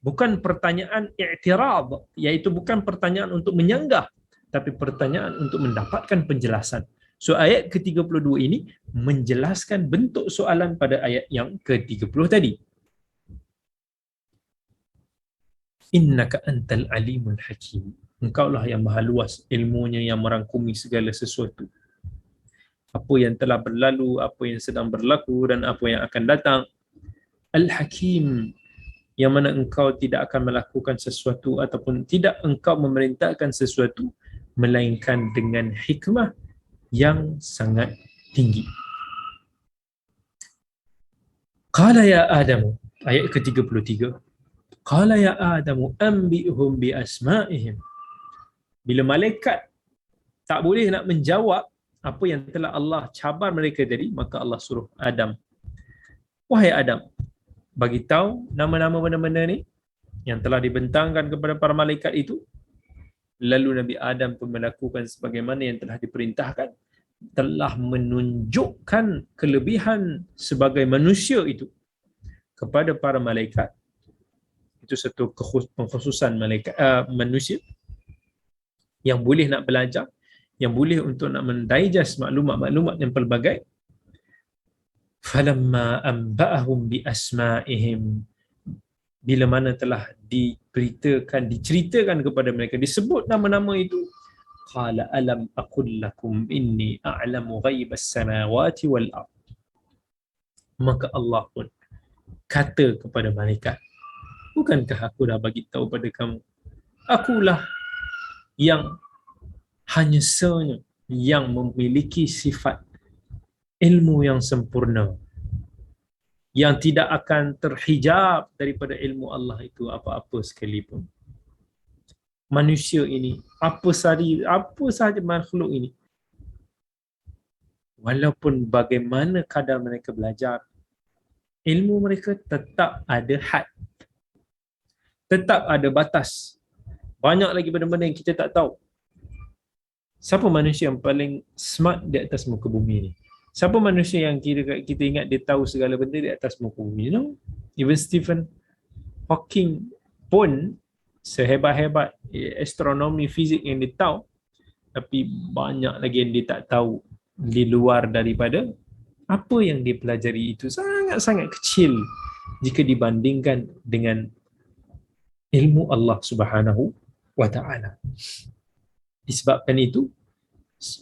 bukan pertanyaan i'tirad, iaitu bukan pertanyaan untuk menyanggah, tapi pertanyaan untuk mendapatkan penjelasan. So ayat ke-32 ini menjelaskan bentuk soalan pada ayat yang ke-30 tadi. Innaka antal alimul hakim. Engkaulah yang maha luas ilmunya, yang merangkumi segala sesuatu. Apa yang telah berlalu, apa yang sedang berlaku dan apa yang akan datang. Al-Hakim, yang mana engkau tidak akan melakukan sesuatu ataupun tidak engkau memerintahkan sesuatu melainkan dengan hikmah yang sangat tinggi. Qala ya Adamu, ayat ke-33. Qala ya Adamu anbi'hum bi asma'ihim. Bila malaikat tak boleh nak menjawab apa yang telah Allah cabar mereka tadi, maka Allah suruh Adam, wahai Adam, bagi tahu nama-nama benda-benda ni yang telah dibentangkan kepada para malaikat itu. Lalu Nabi Adam pun melakukan sebagaimana yang telah diperintahkan, telah menunjukkan kelebihan sebagai manusia itu kepada para malaikat. Itu satu pengkhususan malaikat, manusia yang boleh nak belajar, yang boleh untuk nak mendigest maklumat-maklumat yang pelbagai. Falamma anba'ahum bi asma'ihim, bila mana telah diceritakan kepada mereka, disebut nama-nama itu, qala alam aqul lakum inni a'lamu ghaibas samawati wal ard. Maka Allah pun kata kepada malaikat, bukankah aku dah bagi tahu pada kamu, akulah yang hanya sanya yang memiliki sifat ilmu yang sempurna, yang tidak akan terhijab daripada ilmu Allah itu apa-apa sekalipun. Manusia ini, apa sahaja makhluk ini, walaupun bagaimana kadar mereka belajar, ilmu mereka tetap ada had, tetap ada batas. Banyak lagi benda-benda yang kita tak tahu. Siapa manusia yang paling smart di atas muka bumi ni? Siapa manusia yang kita ingat dia tahu segala benda di atas muka bumi? No? Even Stephen Hawking pun sehebat-hebat astronomi, fizik yang dia tahu, tapi banyak lagi yang dia tak tahu di luar daripada apa yang dia pelajari. Itu sangat-sangat kecil jika dibandingkan dengan ilmu Allah Subhanahu wa ta'ala. Disebabkan itu,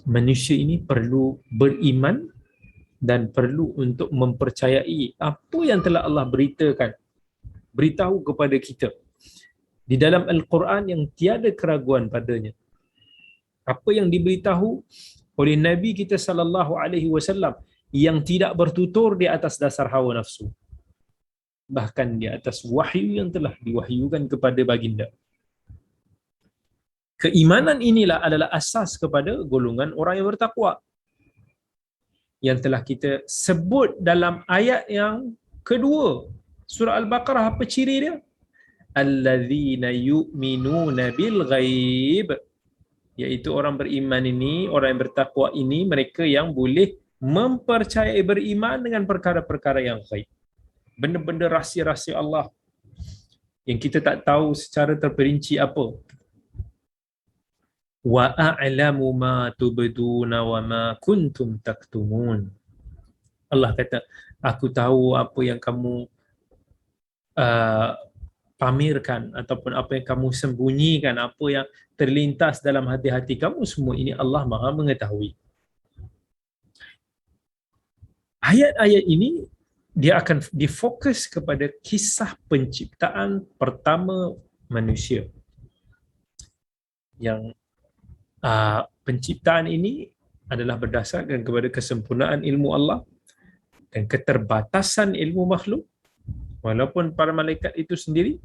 manusia ini perlu beriman dan perlu untuk mempercayai apa yang telah Allah beritahu kepada kita di dalam Al-Quran yang tiada keraguan padanya. Apa yang diberitahu oleh Nabi kita sallallahu alaihi wasallam yang tidak bertutur di atas dasar hawa nafsu, bahkan di atas wahyu yang telah diwahyukan kepada baginda. Keimanan inilah adalah asas kepada golongan orang yang bertakwa, yang telah kita sebut dalam ayat yang kedua surah Al-Baqarah. Apa ciri dia? Allazina yu'minuna bil ghaib, iaitu orang beriman ini, orang yang bertakwa ini, mereka yang boleh mempercayai, beriman dengan perkara-perkara yang ghaib, benda-benda rahsia-rahsia Allah yang kita tak tahu secara terperinci apa. Wa a'lamu ma tubduna wa ma kuntum taktumun. Allah kata, aku tahu apa yang kamu pamerkan ataupun apa yang kamu sembunyikan, apa yang terlintas dalam hati-hati kamu, semua ini Allah Maha mengetahui. Ayat-ayat ini dia akan difokus kepada kisah penciptaan pertama manusia. Yang penciptaan ini adalah berdasarkan kepada kesempurnaan ilmu Allah dan keterbatasan ilmu makhluk, walaupun para malaikat itu sendiri.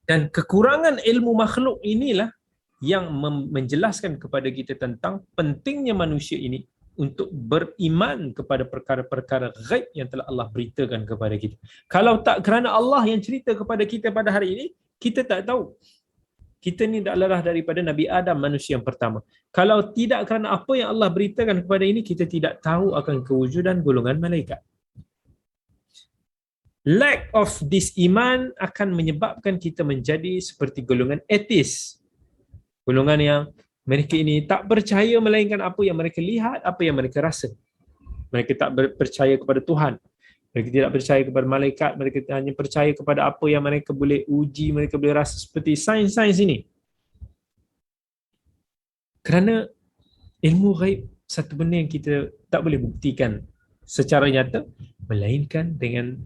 Dan kekurangan ilmu makhluk inilah yang menjelaskan kepada kita tentang pentingnya manusia ini untuk beriman kepada perkara-perkara ghaib yang telah Allah beritakan kepada kita. Kalau tak kerana Allah yang cerita kepada kita pada hari ini, kita tak tahu kita ni adalah daripada Nabi Adam, manusia yang pertama. Kalau tidak kerana apa yang Allah beritakan kepada ini, kita tidak tahu akan kewujudan golongan malaikat. Lack of this iman akan menyebabkan kita menjadi seperti golongan atheist. Golongan yang mereka ini tak percaya melainkan apa yang mereka lihat, apa yang mereka rasa. Mereka tak percaya kepada Tuhan. Mereka tidak percaya kepada malaikat. Mereka hanya percaya kepada apa yang mereka boleh uji, mereka boleh rasa, seperti sains-sains ini. Kerana ilmu ghaib satu benda yang kita tak boleh buktikan secara nyata, melainkan dengan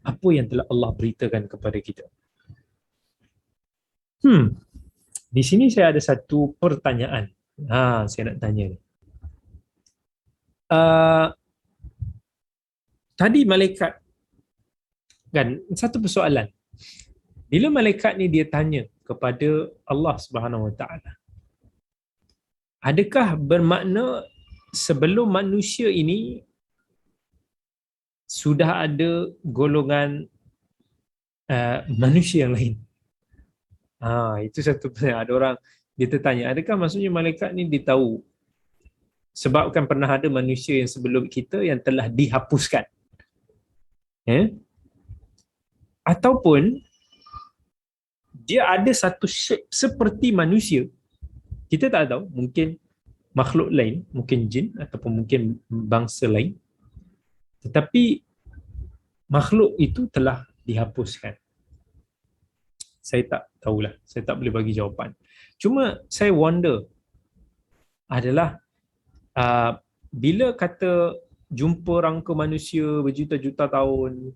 apa yang telah Allah beritakan kepada kita. Di sini saya ada satu pertanyaan. Saya nak tanya ni. Tadi malaikat, kan, satu persoalan. Bila malaikat ni dia tanya kepada Allah Subhanahu Wa Taala, adakah bermakna sebelum manusia ini sudah ada golongan manusia yang lain? Itu satu pertanyaan. Ada orang dia tertanya, adakah maksudnya malaikat ni dia tahu sebabkan pernah ada manusia yang sebelum kita yang telah dihapuskan? Ataupun dia ada satu shape seperti manusia, kita tak tahu, mungkin makhluk lain, mungkin jin ataupun mungkin bangsa lain, tetapi makhluk itu telah dihapuskan. Saya tak tahulah, saya tak boleh bagi jawapan. Cuma saya wonder adalah bila kata jumpa rangka manusia berjuta-juta tahun,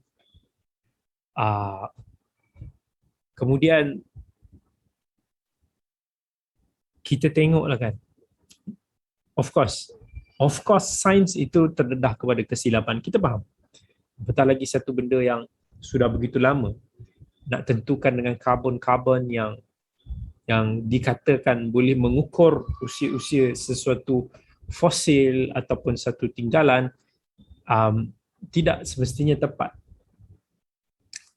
kemudian kita tengoklah kan, of course sains itu terdedah kepada kesilapan, kita faham. Apatah lagi satu benda yang sudah begitu lama, nak tentukan dengan karbon yang dikatakan boleh mengukur usia-usia sesuatu fosil ataupun satu tinggalan, tidak semestinya tepat.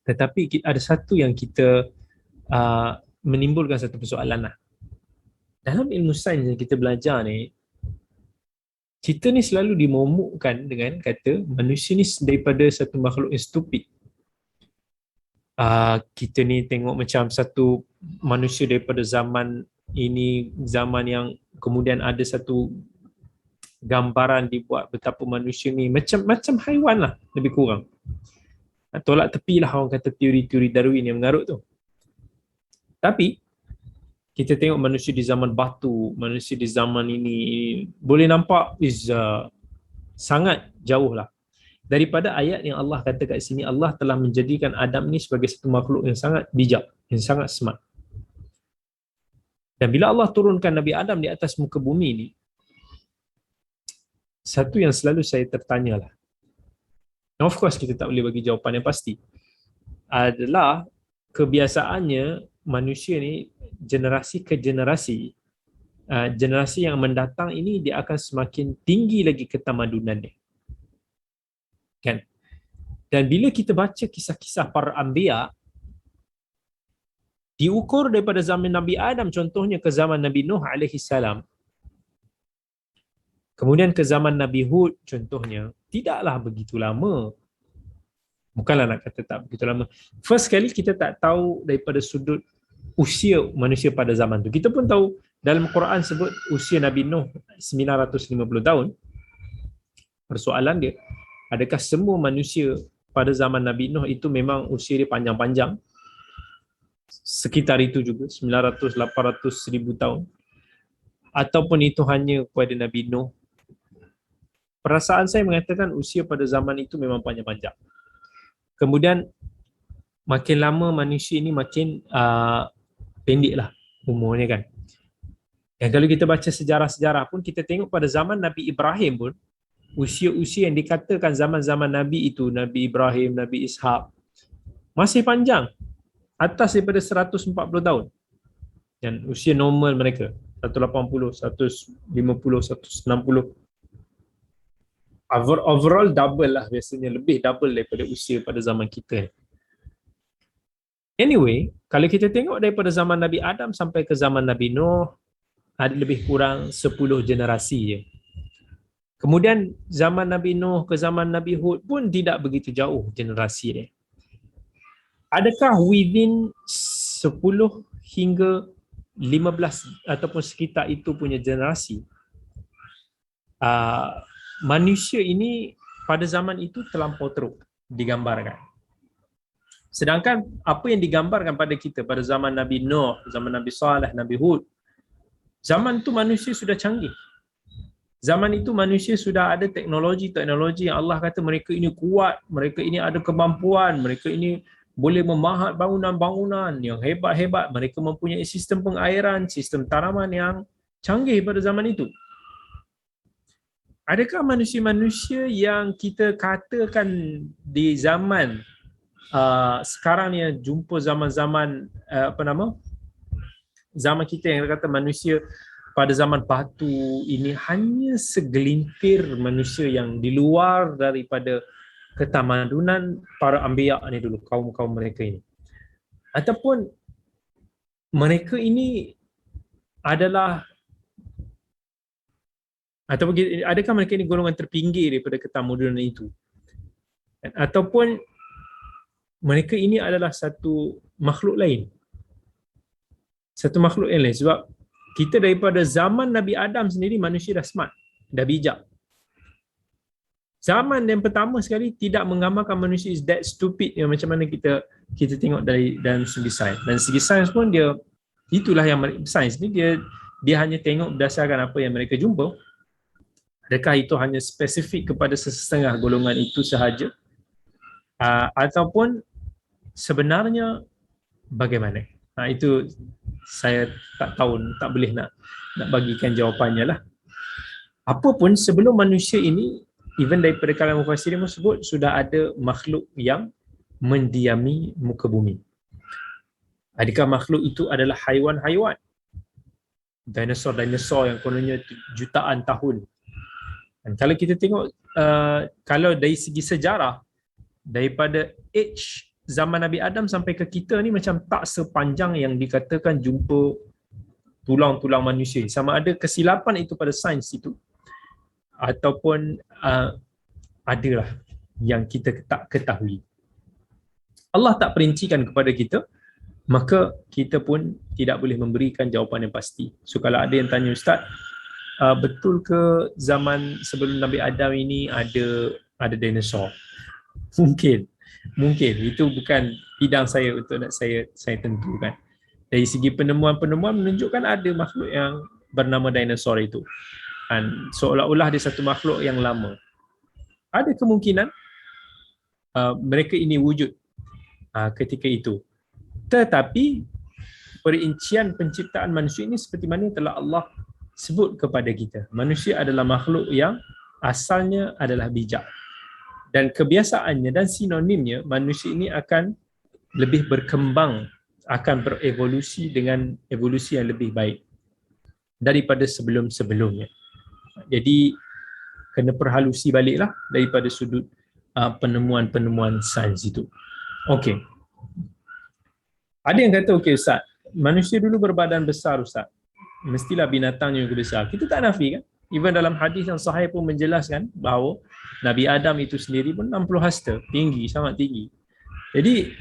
Tetapi ada satu yang kita menimbulkan satu persoalan lah. Dalam ilmu sains yang kita belajar ni, kita ni selalu dimomokkan dengan kata manusia ni daripada satu makhluk yang stupid. Kita ni tengok macam satu manusia daripada zaman ini, zaman yang kemudian ada satu gambaran dibuat betapa manusia ni macam haiwan lah, lebih kurang. Tolak tepi lah orang kata teori-teori Darwin yang mengarut tu. Tapi kita tengok manusia di zaman batu, manusia di zaman ini, boleh nampak sangat jauh lah daripada ayat yang Allah kata kat sini. Allah telah menjadikan Adam ni sebagai satu makhluk yang sangat bijak, yang sangat smart. Dan bila Allah turunkan Nabi Adam di atas muka bumi ni, satu yang selalu saya tertanya lah, of course kita tak boleh bagi jawapan yang pasti, adalah kebiasaannya manusia ni generasi ke generasi, generasi yang mendatang ini dia akan semakin tinggi lagi ketamadunan dia, kan? Dan bila kita baca kisah-kisah para anbiya, diukur daripada zaman Nabi Adam contohnya ke zaman Nabi Nuh alaihi salam, kemudian ke zaman Nabi Hud contohnya, tidaklah begitu lama. Bukanlah nak kata tak begitu lama. First kali kita tak tahu daripada sudut usia manusia pada zaman tu. Kita pun tahu dalam Quran sebut usia Nabi Nuh 950 tahun. Persoalan dia, adakah semua manusia pada zaman Nabi Nuh itu memang usia dia panjang-panjang? Sekitar itu juga, 900, 800, 1000 tahun. Ataupun itu hanya kepada Nabi Nuh? Perasaan saya mengatakan usia pada zaman itu memang panjang-panjang. Kemudian makin lama manusia ini makin pendeklah umurnya, kan. Dan kalau kita baca sejarah-sejarah pun, kita tengok pada zaman Nabi Ibrahim pun, usia-usia yang dikatakan zaman-zaman Nabi itu, Nabi Ibrahim, Nabi Ishaq, masih panjang, atas daripada 140 tahun. Dan usia normal mereka 180, 150, 160. Overall double lah biasanya, lebih double daripada usia pada zaman kita. Anyway, kalau kita tengok daripada zaman Nabi Adam sampai ke zaman Nabi Nuh, ada lebih kurang 10 generasi je. Kemudian zaman Nabi Nuh ke zaman Nabi Hud pun tidak begitu jauh generasi dia. Adakah within 10 hingga 15 ataupun sekitar itu punya generasi, manusia ini pada zaman itu terlampau teruk digambarkan. Sedangkan apa yang digambarkan pada kita pada zaman Nabi Nuh, zaman Nabi Saleh, Nabi Hud, zaman itu manusia sudah canggih. Zaman itu manusia sudah ada teknologi-teknologi yang Allah kata mereka ini kuat, mereka ini ada kemampuan, mereka ini boleh memahat bangunan-bangunan yang hebat-hebat, mereka mempunyai sistem pengairan, sistem tanaman yang canggih pada zaman itu. Adakah manusia-manusia yang kita katakan di zaman sekarang ni jumpa zaman-zaman zaman kita yang kata manusia pada zaman batu ini hanya segelintir manusia yang di luar daripada ketamadunan para anbiya ni dulu, kaum-kaum mereka ini, ataupun mereka ini adalah ataupun adakah mereka ini golongan terpinggir daripada ketamadunan itu, ataupun mereka ini adalah satu makhluk lain. Satu makhluk yang lain. Sebab kita daripada zaman Nabi Adam sendiri manusia dah smart, dah bijak. Zaman yang pertama sekali tidak menggambarkan manusia is that stupid yang macam mana kita tengok dari dalam segi sains. Dan segi sains pun dia itulah yang sains ni dia hanya tengok berdasarkan apa yang mereka jumpa. Adakah itu hanya spesifik kepada sesetengah golongan itu sahaja? Ataupun sebenarnya bagaimana? Itu saya tak tahu, tak boleh nak bagikan jawapannya lah. Apapun sebelum manusia ini, even daripada kalangan mufassirin sebut sudah ada makhluk yang mendiami muka bumi. Adakah makhluk itu adalah haiwan-haiwan? Dinosaur yang kononnya jutaan tahun. Dan kalau kita tengok, kalau dari segi sejarah, daripada age zaman Nabi Adam sampai ke kita ni macam tak sepanjang yang dikatakan jumpa tulang-tulang manusia. Sama ada kesilapan itu pada sains itu ataupun adalah yang kita tak ketahui. Allah tak perincikan kepada kita, maka kita pun tidak boleh memberikan jawapan yang pasti. So kalau ada yang tanya, Ustaz, betul ke zaman sebelum Nabi Adam ini ada dinosaur? Mungkin itu bukan bidang saya untuk nak saya tentukan. Dari segi penemuan menunjukkan ada makhluk yang bernama dinosaur itu, dan seolah-olah dia satu makhluk yang lama. Ada kemungkinan mereka ini wujud ketika itu. Tetapi perincian penciptaan manusia ini seperti mana telah Allah sebut kepada kita. Manusia adalah makhluk yang asalnya adalah bijak. Dan kebiasaannya dan sinonimnya, manusia ini akan lebih berkembang, akan berevolusi dengan evolusi yang lebih baik daripada sebelum-sebelumnya. Jadi kena perhalusi baliklah daripada sudut penemuan-penemuan sains itu. Okey. Ada yang kata, okey Ustaz, manusia dulu berbadan besar Ustaz, mestilah binatangnya juga besar. Kita tak nafi kan? Even dalam hadis yang sahih pun menjelaskan bahawa Nabi Adam itu sendiri pun 60 hasta, tinggi, sangat tinggi. Jadi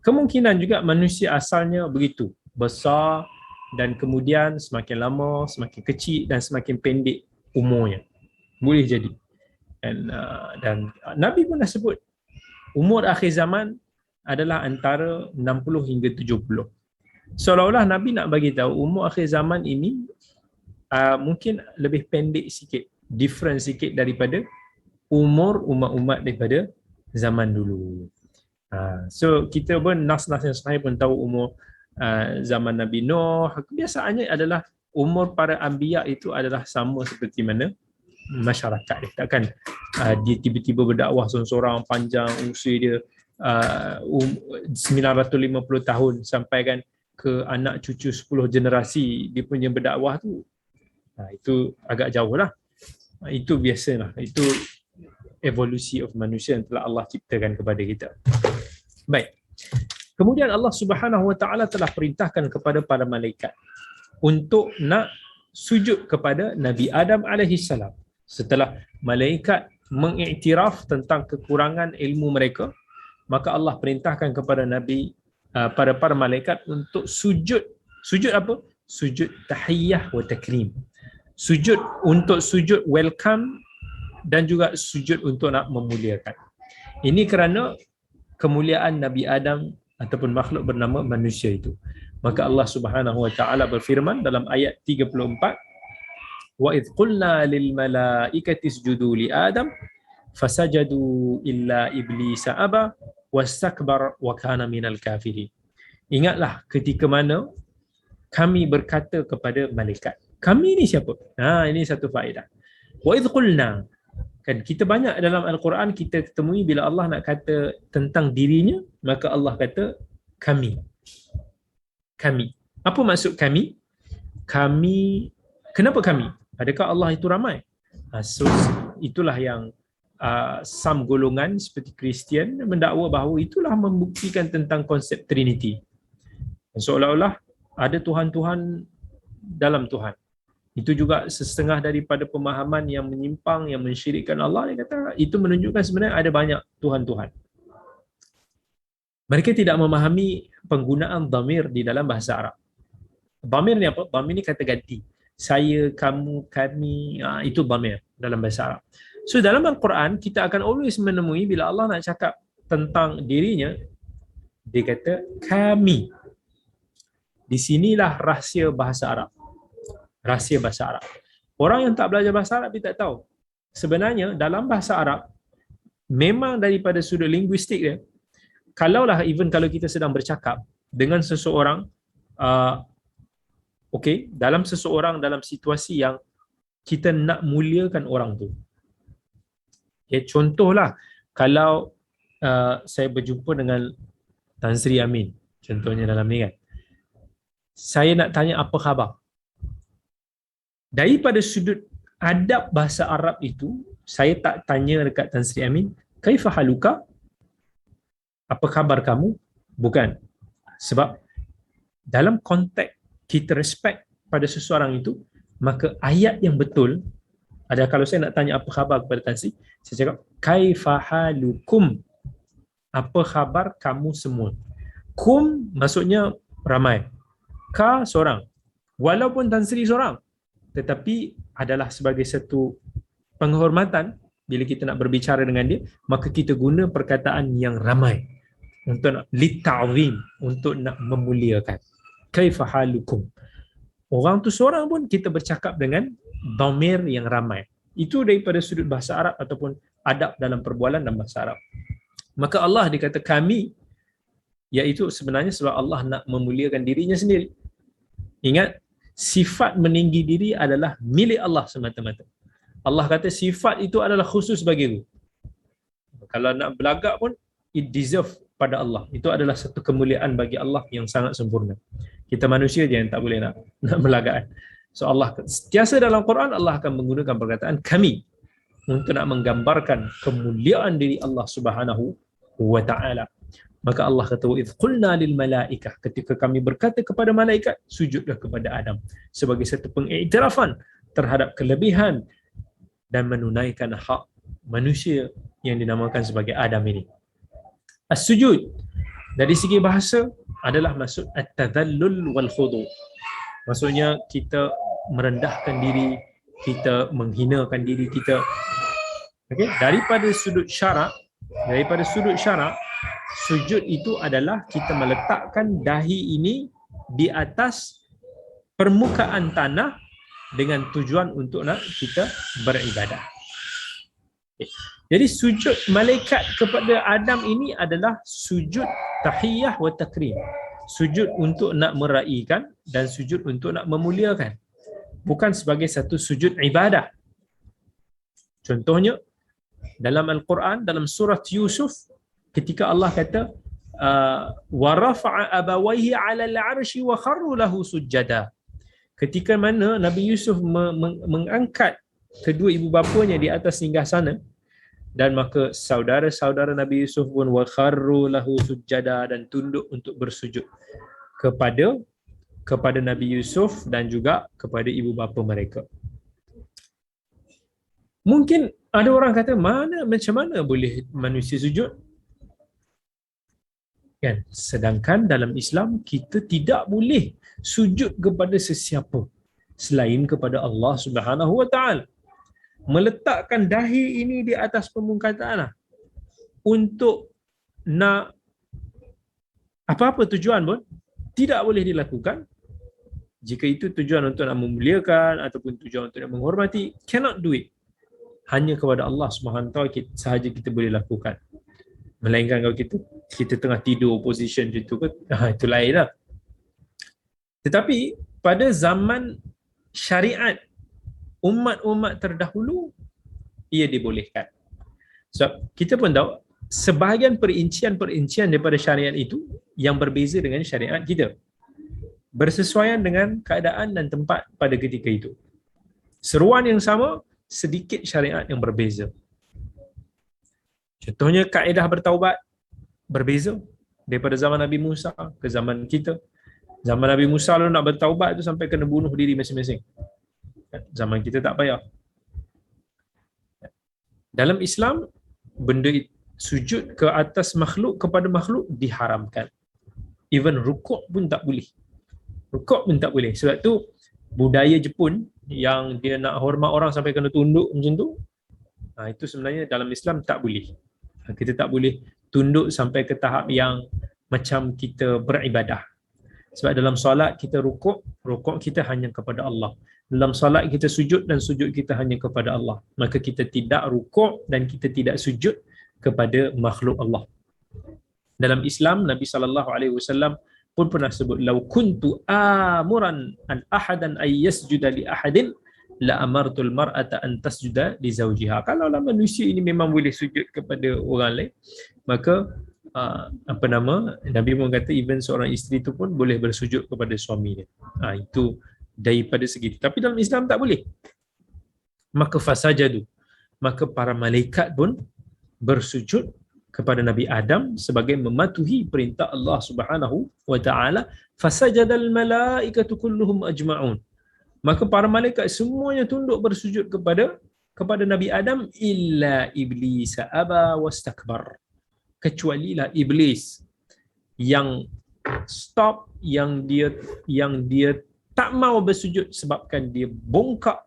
kemungkinan juga manusia asalnya begitu, besar, dan kemudian semakin lama, semakin kecil dan semakin pendek umurnya. Boleh jadi. Dan Nabi pun dah sebut umur akhir zaman adalah antara 60 hingga 70. Seolah-olah Nabi nak bagi tahu umur akhir zaman ini mungkin lebih pendek sikit, different sikit daripada umur umat-umat daripada zaman dulu. So kita pun nas-nas yang sahih pun tahu umur zaman Nabi Nuh. Kebiasaannya adalah umur para anbiya itu adalah sama seperti mana masyarakat dia. Takkan dia tiba-tiba berdakwah seorang-seorang panjang usia dia 950 tahun sampai kan ke anak cucu 10 generasi dia punya berdakwah tu. Itu agak jauh lah. Itu biasalah. Itu evolusi of manusia yang telah Allah ciptakan kepada kita. Baik. Kemudian Allah Subhanahu wa taala telah perintahkan kepada para malaikat untuk nak sujud kepada Nabi Adam alaihi salam. Setelah malaikat mengiktiraf tentang kekurangan ilmu mereka, maka Allah perintahkan kepada pada para malaikat untuk sujud. Sujud apa? Sujud tahiyyah wa takrim. Sujud untuk sujud welcome dan juga sujud untuk nak memuliakan. Ini kerana kemuliaan Nabi Adam ataupun makhluk bernama manusia itu. Maka Allah Subhanahu wa taala berfirman dalam ayat 34, wa idh qulna lil malaikati isjudu li Adam fasajadu illa iblisa aba wastakbar wa kana minal kafirin. Ingatlah ketika mana kami berkata kepada malaikat. Kami ni siapa? Ini satu faedah. Wa idh qulna, kan kita banyak dalam Al-Quran kita temui bila Allah nak kata tentang dirinya, maka Allah kata kami. Kami. Apa maksud kami? Kami, kenapa kami? Adakah Allah itu ramai? So itulah yang some golongan seperti Kristian mendakwa bahawa itulah membuktikan tentang konsep Trinity. Seolah-olah ada Tuhan-Tuhan dalam Tuhan. Itu juga setengah daripada pemahaman yang menyimpang, yang mensyirikkan Allah. Dia kata itu menunjukkan sebenarnya ada banyak Tuhan-Tuhan. Mereka tidak memahami penggunaan dhamir di dalam bahasa Arab. Dhamir ni apa? Dhamir ni kata ganti. Saya, kamu, kami, itu dhamir dalam bahasa Arab. So dalam Al-Quran, kita akan always menemui bila Allah nak cakap tentang dirinya, dia kata kami. Di sinilah rahsia bahasa Arab. Rahsia bahasa Arab. Orang yang tak belajar bahasa Arab, dia tak tahu. Sebenarnya dalam bahasa Arab, memang daripada sudut linguistik dia, kalaulah even kalau kita sedang bercakap dengan seseorang, dalam seseorang dalam situasi yang kita nak muliakan orang tu. Contohlah, kalau saya berjumpa dengan Tan Sri Amin, contohnya dalam ni kan, saya nak tanya apa khabar. Daripada sudut adab bahasa Arab itu, saya tak tanya dekat Tan Sri Amin, kaifa haluka? Apa khabar kamu? Bukan. Sebab dalam konteks kita respect pada seseorang itu, maka ayat yang betul ada, kalau saya nak tanya apa khabar kepada Tan Sri, saya cakap kaifa halukum? Apa khabar kamu semua? Kum maksudnya ramai. Ka seorang. Walaupun Tan Sri seorang, tetapi adalah sebagai satu penghormatan bila kita nak berbicara dengan dia, maka kita guna perkataan yang ramai untuk nak lita'zim, untuk nak memuliakan. Kaifa halukum? Orang tu seorang pun kita bercakap dengan dhamir yang ramai. Itu daripada sudut bahasa Arab ataupun adab dalam perbualan dalam bahasa Arab. Maka Allah dikata kami, iaitu sebenarnya sebab Allah nak memuliakan dirinya sendiri. Ingat, sifat meninggi diri adalah milik Allah semata-mata. Allah kata sifat itu adalah khusus bagiku. Kalau nak belagak pun, it deserve pada Allah. Itu adalah satu kemuliaan bagi Allah yang sangat sempurna. Kita manusia je yang tak boleh nak belagak. So Allah, setiasa dalam Quran Allah akan menggunakan perkataan kami untuk nak menggambarkan kemuliaan diri Allah Subhanahu wa taala. Maka Allah kata wa idh qulna lil malaikah, ketika kami berkata kepada malaikat, sujudlah kepada Adam, sebagai satu pengiktirafan terhadap kelebihan dan menunaikan hak manusia yang dinamakan sebagai Adam ini. As-sujud dari segi bahasa adalah maksud at-tadhallul wal khudu'. Maksudnya kita merendahkan diri, kita menghinakan diri kita. Okey, daripada sudut syarak, sujud itu adalah kita meletakkan dahi ini di atas permukaan tanah dengan tujuan untuk nak kita beribadah. Okay. Jadi sujud malaikat kepada Adam ini adalah sujud tahiyyah wa takrim. Sujud untuk nak meraikan dan sujud untuk nak memuliakan. Bukan sebagai satu sujud ibadah. Contohnya dalam Al-Quran, dalam surah Yusuf, ketika Allah kata wa rafa'a abawayhi 'ala al-'arsy wa kharru lahu sujada. Ketika mana Nabi Yusuf mengangkat kedua ibu bapanya di atas singgahsana, Dan maka saudara-saudara Nabi Yusuf pun wa kharru lahu sujada, dan tunduk untuk bersujud kepada Nabi Yusuf dan juga kepada ibu bapa mereka. Mungkin ada orang kata, macam mana boleh manusia sujud? Kan? Sedangkan dalam Islam kita tidak boleh sujud kepada sesiapa selain kepada Allah Subhanahu Wa Taala. Meletakkan dahi ini di atas permukaan tanah untuk nak apa-apa tujuan pun tidak boleh dilakukan. Jika itu tujuan untuk nak memuliakan ataupun tujuan untuk nak menghormati, cannot do it. Hanya kepada Allah Subhanahu Wa Taala sahaja kita boleh lakukan. Melainkan kalau kita tengah tidur position macam tu ke, itu lain lah. Tetapi pada zaman syariat umat-umat terdahulu, ia dibolehkan. Sebab kita pun tahu sebahagian perincian daripada syariat itu yang berbeza dengan syariat kita, bersesuaian dengan keadaan dan tempat pada ketika itu. Seruan yang sama, sedikit syariat yang berbeza. Contohnya kaedah bertaubat berbeza daripada zaman Nabi Musa ke zaman kita. Zaman Nabi Musa lalu nak bertaubat tu sampai kena bunuh diri masing-masing. Zaman kita tak payah. Dalam Islam, benda sujud ke atas makhluk kepada makhluk diharamkan. Even rukuk pun tak boleh. Rukuk pun tak boleh. Sebab tu budaya Jepun yang dia nak hormat orang sampai kena tunduk macam tu, itu sebenarnya dalam Islam tak boleh. Kita tak boleh tunduk sampai ke tahap yang macam kita beribadah. Sebab dalam solat kita rukuk kita hanya kepada Allah. Dalam solat kita sujud dan sujud kita hanya kepada Allah. Maka kita tidak rukuk dan kita tidak sujud kepada makhluk Allah. Dalam Islam, Nabi SAW pun pernah sebut, lau kuntu amuran an ahadan ay yasjuda li ahadin la amartul mar'ata an tasjuda li zawjiha. Kalaulah manusia ini memang boleh sujud kepada orang lain, maka Nabi pun kata even seorang isteri tu pun boleh bersujud kepada suaminya. Itu daripada segi. Tapi dalam Islam tak boleh. Maka fasajadu, maka para malaikat pun bersujud kepada Nabi Adam sebagai mematuhi perintah Allah Subhanahu wa taala. Fasajadal malaikatu kulluhum ajma'un. Maka para malaikat semuanya tunduk bersujud kepada Nabi Adam illa iblis aba wastakbar. Kecualilah iblis yang stop, yang dia tak mau bersujud sebabkan dia bongkak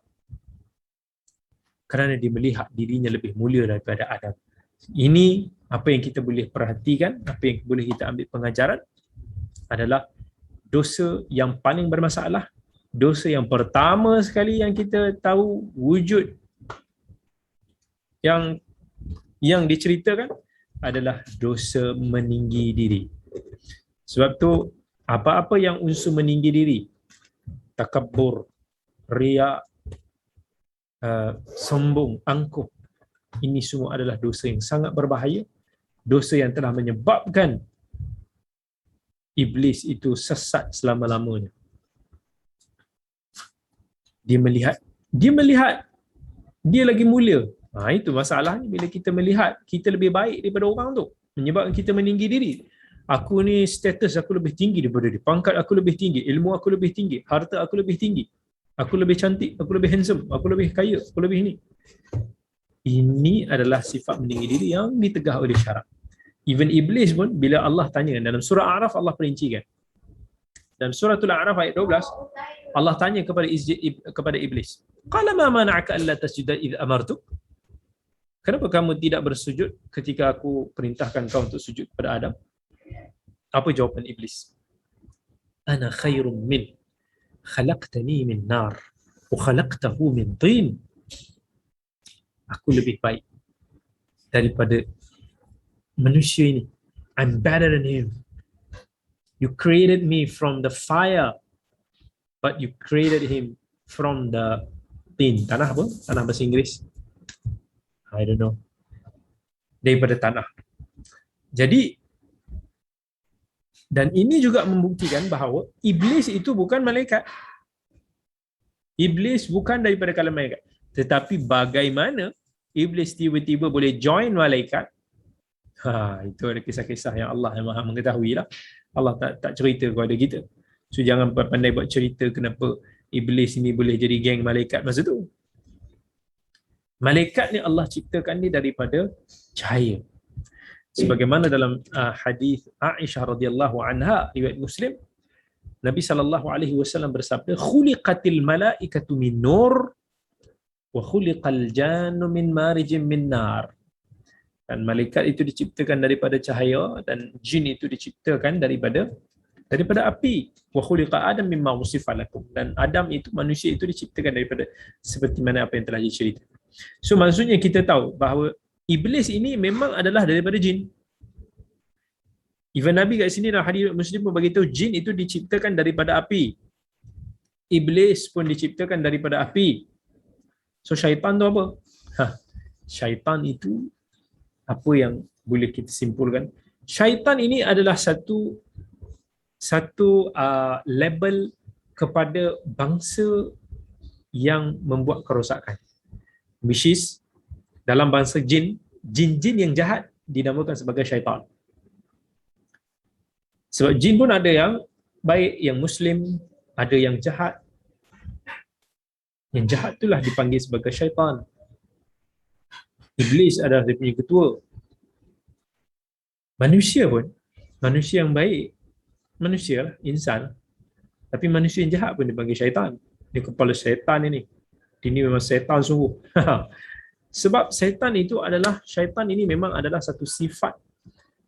kerana dia melihat dirinya lebih mulia daripada Adam. Ini apa yang kita boleh perhatikan, apa yang boleh kita ambil pengajaran adalah dosa yang paling bermasalah, dosa yang pertama sekali yang kita tahu wujud yang diceritakan adalah dosa meninggi diri. Sebab tu apa-apa yang unsur meninggi diri, takabbur, riya, sombong, angkuh, ini semua adalah dosa yang sangat berbahaya, dosa yang telah menyebabkan iblis itu sesat selama-lamanya. Dia melihat dia lagi mulia. Itu masalahnya bila kita melihat kita lebih baik daripada orang tu, menyebabkan kita meninggi diri. Aku ni status aku lebih tinggi daripada dia, pangkat aku lebih tinggi, ilmu aku lebih tinggi, harta aku lebih tinggi, aku lebih cantik, aku lebih handsome, aku lebih kaya, aku lebih ini. Ini adalah sifat meninggi diri yang ditegah oleh syarak. Even iblis pun bila Allah tanya dalam surah A'raf, Allah perincikan. Dalam suratul A'raf ayat 12, Allah tanya kepada iblis, qala ma mana'aka alla tasjuda idh amartuk? Kenapa kamu tidak bersujud ketika aku perintahkan kau untuk sujud kepada Adam? Apa jawapan iblis? Ana khairum min, khalaqtani min nar wa khalaqtahu min tin. Aku lebih baik daripada manusia ini. I'm better than him. You created me from the fire, but you created him from the tin. Tanah apa? Tanah bahasa Inggeris? I don't know. Daripada tanah. Jadi, dan ini juga membuktikan bahawa iblis itu bukan malaikat. Iblis bukan daripada kalangan malaikat. Tetapi bagaimana iblis tiba-tiba boleh join malaikat. Itu ada kisah-kisah yang Allah yang Maha mengetahui lah. Allah tak cerita kepada kita. So jangan pandai buat cerita kenapa iblis ini boleh jadi geng malaikat masa tu. Malaikat ni Allah ciptakan dia daripada cahaya. Sebagaimana dalam hadis Aisyah radhiyallahu anha riwayat Muslim, Nabi SAW bersabda, khuliqatil malaikatu min nur wa khuliqal jannu min marijin min nar. Dan malaikat itu diciptakan daripada cahaya dan jin itu diciptakan daripada api. Wa khuliqa Adam mimma wusifa lakum. Dan Adam itu, manusia itu diciptakan daripada seperti mana apa yang telah diceritakan. So maksudnya kita tahu bahawa iblis ini memang adalah daripada jin. Even Nabi kat sini dalam hadis Muslim pun beritahu jin itu diciptakan daripada api. Iblis pun diciptakan daripada api. So syaitan tu apa? Syaitan itu apa yang boleh kita simpulkan? Syaitan ini adalah satu label kepada bangsa yang membuat kerosakan. Which is dalam bangsa jin yang jahat dinamakan sebagai syaitan. Sebab jin pun ada yang baik, yang muslim, ada yang jahat. Yang jahat itulah dipanggil sebagai syaitan. Iblis adalah dia punya ketua. Manusia pun, manusia yang baik, manusia lah, insan. Tapi manusia yang jahat pun dipanggil syaitan. Dia kepala syaitan ini. Ini memang syaitan sungguh. Sebab syaitan ini memang adalah satu sifat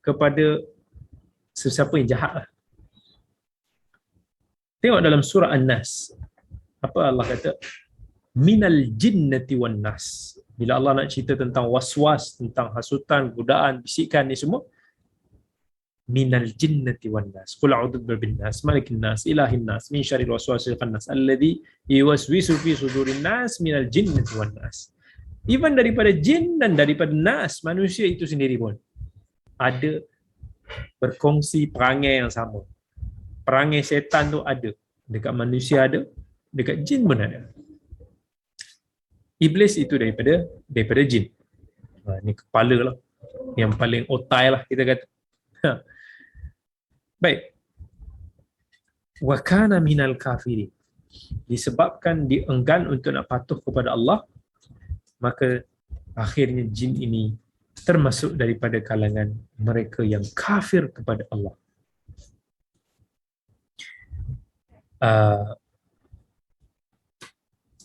kepada sesiapa yang jahat lah. Tengok dalam surah An-Nas. Apa Allah kata? Minal jinnati wan nas. Bila Allah nak cerita tentang waswas, tentang hasutan, godaan, bisikan ni semua, minal jinnati wan nas. Qul a'udzu birabbin nas, malikin nas, ilahin nas, min syarril waswasil khannas alladzi yuwaswisu fi sudurin nas minal jinnati wan nas. Even daripada jin dan daripada nas, manusia itu sendiri pun ada berkongsi perangai yang sama. Perangai setan tu ada. Dekat manusia ada, dekat jin pun ada. Iblis itu daripada jin. Ini kepala lah. Yang paling otai lah kita kata. Baik. Wa kana minal kafirin. Disebabkan dienggan untuk nak patuh kepada Allah, maka akhirnya jin ini termasuk daripada kalangan mereka yang kafir kepada Allah.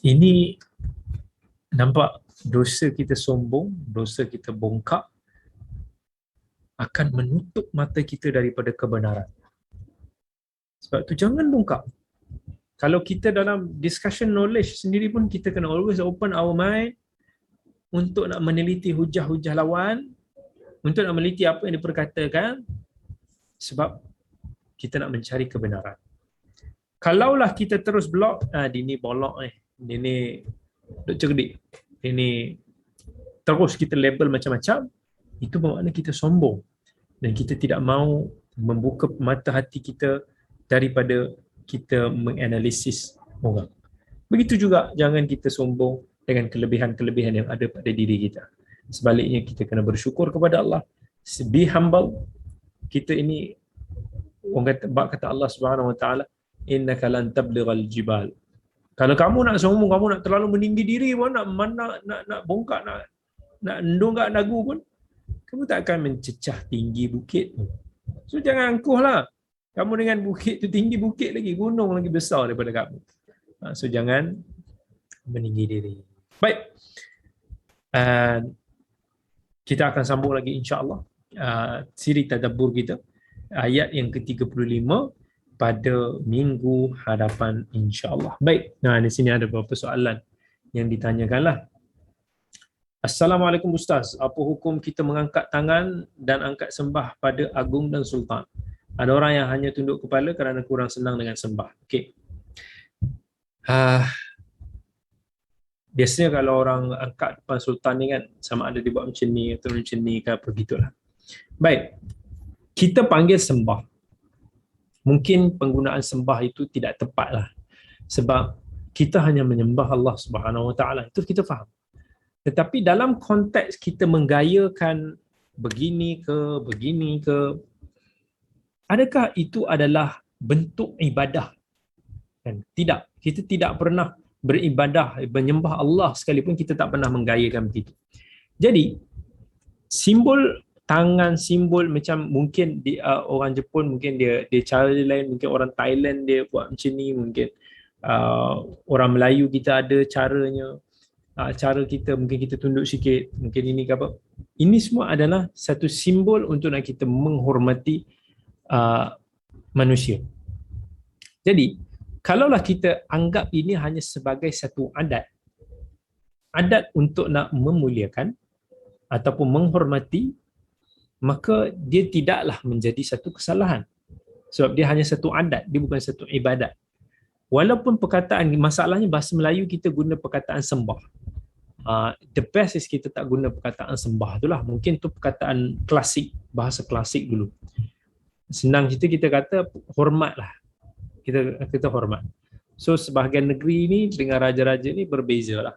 Ini nampak dosa kita sombong, dosa kita bongkak akan menutup mata kita daripada kebenaran. Sebab tu jangan bongkak. Kalau kita dalam discussion knowledge sendiri pun kita kena always open our mind untuk nak meneliti hujah-hujah lawan, untuk nak meneliti apa yang diperkatakan, sebab kita nak mencari kebenaran. Kalaulah kita terus blok, dia ni bolok dia ni duk cerdik, dia ni terus kita label macam-macam, itu bermakna kita sombong dan kita tidak mahu membuka mata hati kita daripada kita menganalisis orang. Begitu juga jangan kita sombong dengan kelebihan-kelebihan yang ada pada diri kita. Sebaliknya kita kena bersyukur kepada Allah. Be humble. Kita ini orang kata Allah Subhanahu Wa Taala, innaka lan tablighal jibal. Kalau kamu nak sombong, kamu nak terlalu meninggi diri pun, nak bongkak, nak ndongak dagu pun, kamu tak akan mencecah tinggi bukit pun. So jangan angkuhlah. Kamu dengan bukit tu tinggi bukit lagi, gunung lagi besar daripada kamu. So jangan meninggi diri. Baik. Kita akan sambung lagi insya-Allah siri tadabbur kita ayat yang ke-35 pada minggu hadapan insya-Allah. Baik. Nah, di sini ada beberapa soalan yang ditanyakanlah. Assalamualaikum Ustaz, apa hukum kita mengangkat tangan dan angkat sembah pada agung dan sultan? Ada orang yang hanya tunduk kepala kerana kurang senang dengan sembah. Okey. Biasanya kalau orang angkat depan sultan ni kan, sama ada dia buat macam ni atau macam ni ke apa gitulah. Baik. Kita panggil sembah. Mungkin penggunaan sembah itu tidak tepat lah. Sebab kita hanya menyembah Allah Subhanahu Wa Taala. Itu kita faham. Tetapi dalam konteks kita menggayakan begini ke, adakah itu adalah bentuk ibadah? Kan? Tidak. Kita tidak pernah beribadah, menyembah Allah sekalipun kita tak pernah menggayakan begitu. Jadi, simbol tangan, simbol macam mungkin orang Jepun mungkin dia cara dia lain, mungkin orang Thailand dia buat macam ni, mungkin orang Melayu kita ada caranya, cara kita mungkin kita tunduk sikit, mungkin ini ke apa. Ini semua adalah satu simbol untuk nak kita menghormati manusia. Jadi, kalaulah kita anggap ini hanya sebagai satu adat untuk nak memuliakan ataupun menghormati, maka dia tidaklah menjadi satu kesalahan. Sebab dia hanya satu adat, dia bukan satu ibadat. Walaupun perkataan, masalahnya bahasa Melayu kita guna perkataan sembah. The best is kita tak guna perkataan sembah itulah. Mungkin tu perkataan klasik, bahasa klasik dulu. Senang kita kata hormatlah. Kita hormat. So sebahagian negeri ni dengan raja-raja ni berbeza lah.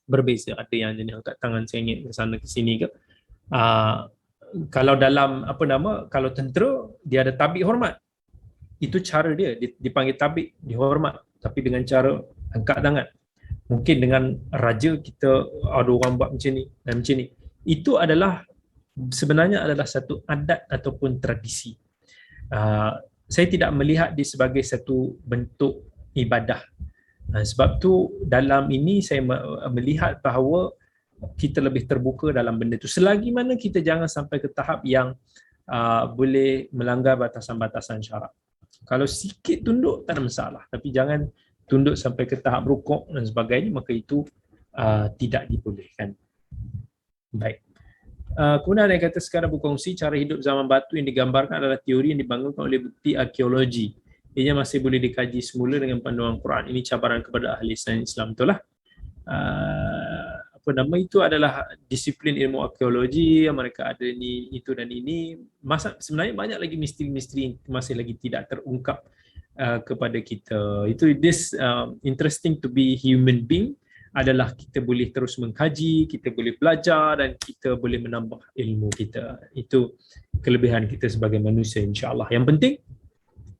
Berbeza. Ada yang jenis angkat tangan sengit ke sana ke sini ke. Kalau dalam kalau tentera dia ada tabik hormat. Itu cara dia dipanggil tabik, dihormat, tapi dengan cara angkat tangan. Mungkin dengan raja kita ada orang buat macam ni dan macam ni. Itu adalah sebenarnya adalah satu adat ataupun tradisi. Saya tidak melihat dia sebagai satu bentuk ibadah. Sebab tu dalam ini saya melihat bahawa kita lebih terbuka dalam benda tu. Selagi mana kita jangan sampai ke tahap yang boleh melanggar batasan-batasan syarak. Kalau sikit tunduk tak ada masalah, tapi jangan tunduk sampai ke tahap rukuk dan sebagainya, maka itu tidak dibolehkan. Baik. Kemudian yang kata sekarang berkongsi cara hidup zaman batu yang digambarkan adalah teori yang dibangunkan oleh bukti arkeologi. Ianya masih boleh dikaji semula dengan panduan Quran. Ini cabaran kepada ahli sains Islam, betul lah. Itu adalah disiplin ilmu arkeologi, mereka ada ni, itu dan ini. Sebenarnya banyak lagi misteri-misteri yang masih lagi tidak terungkap kepada kita. Itu interesting to be human being adalah kita boleh terus mengkaji, kita boleh belajar dan kita boleh menambah ilmu kita. Itu kelebihan kita sebagai manusia, insya-Allah. Yang penting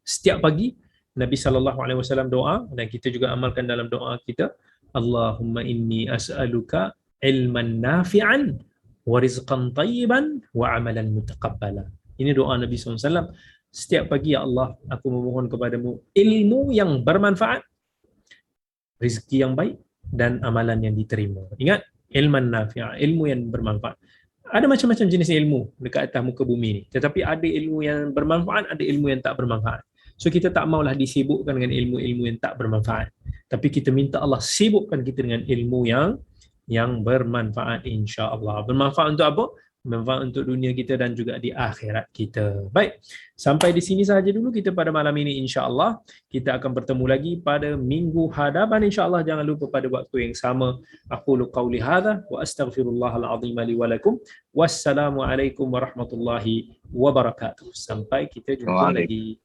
setiap pagi Nabi SAW doa, dan kita juga amalkan dalam doa kita, Allahumma inni as'aluka ilman nafi'an wa rizqan tayyiban wa amalan mutaqabbala. Ini doa Nabi SAW. Setiap pagi, ya Allah, aku memohon kepadamu ilmu yang bermanfaat, rezeki yang baik, dan amalan yang diterima. Ingat, ilman nafi'an, ilmu yang bermanfaat. Ada macam-macam jenis ilmu dekat atas muka bumi ni. Tetapi ada ilmu yang bermanfaat, ada ilmu yang tak bermanfaat. So kita tak maulah disibukkan dengan ilmu-ilmu yang tak bermanfaat. Tapi kita minta Allah sibukkan kita dengan ilmu yang bermanfaat, insya-Allah. Bermanfaat untuk apa? Bermanfaat untuk dunia kita dan juga di akhirat kita. Baik, sampai di sini sahaja dulu kita pada malam ini, insya-Allah. Kita akan bertemu lagi pada minggu hadapan, insya-Allah. Jangan lupa pada waktu yang sama. Aqulu qauli hadza wa astaghfirullahal azim li wa lakum. Wassalamualaikum warahmatullahi wabarakatuh. Sampai kita jumpa lagi.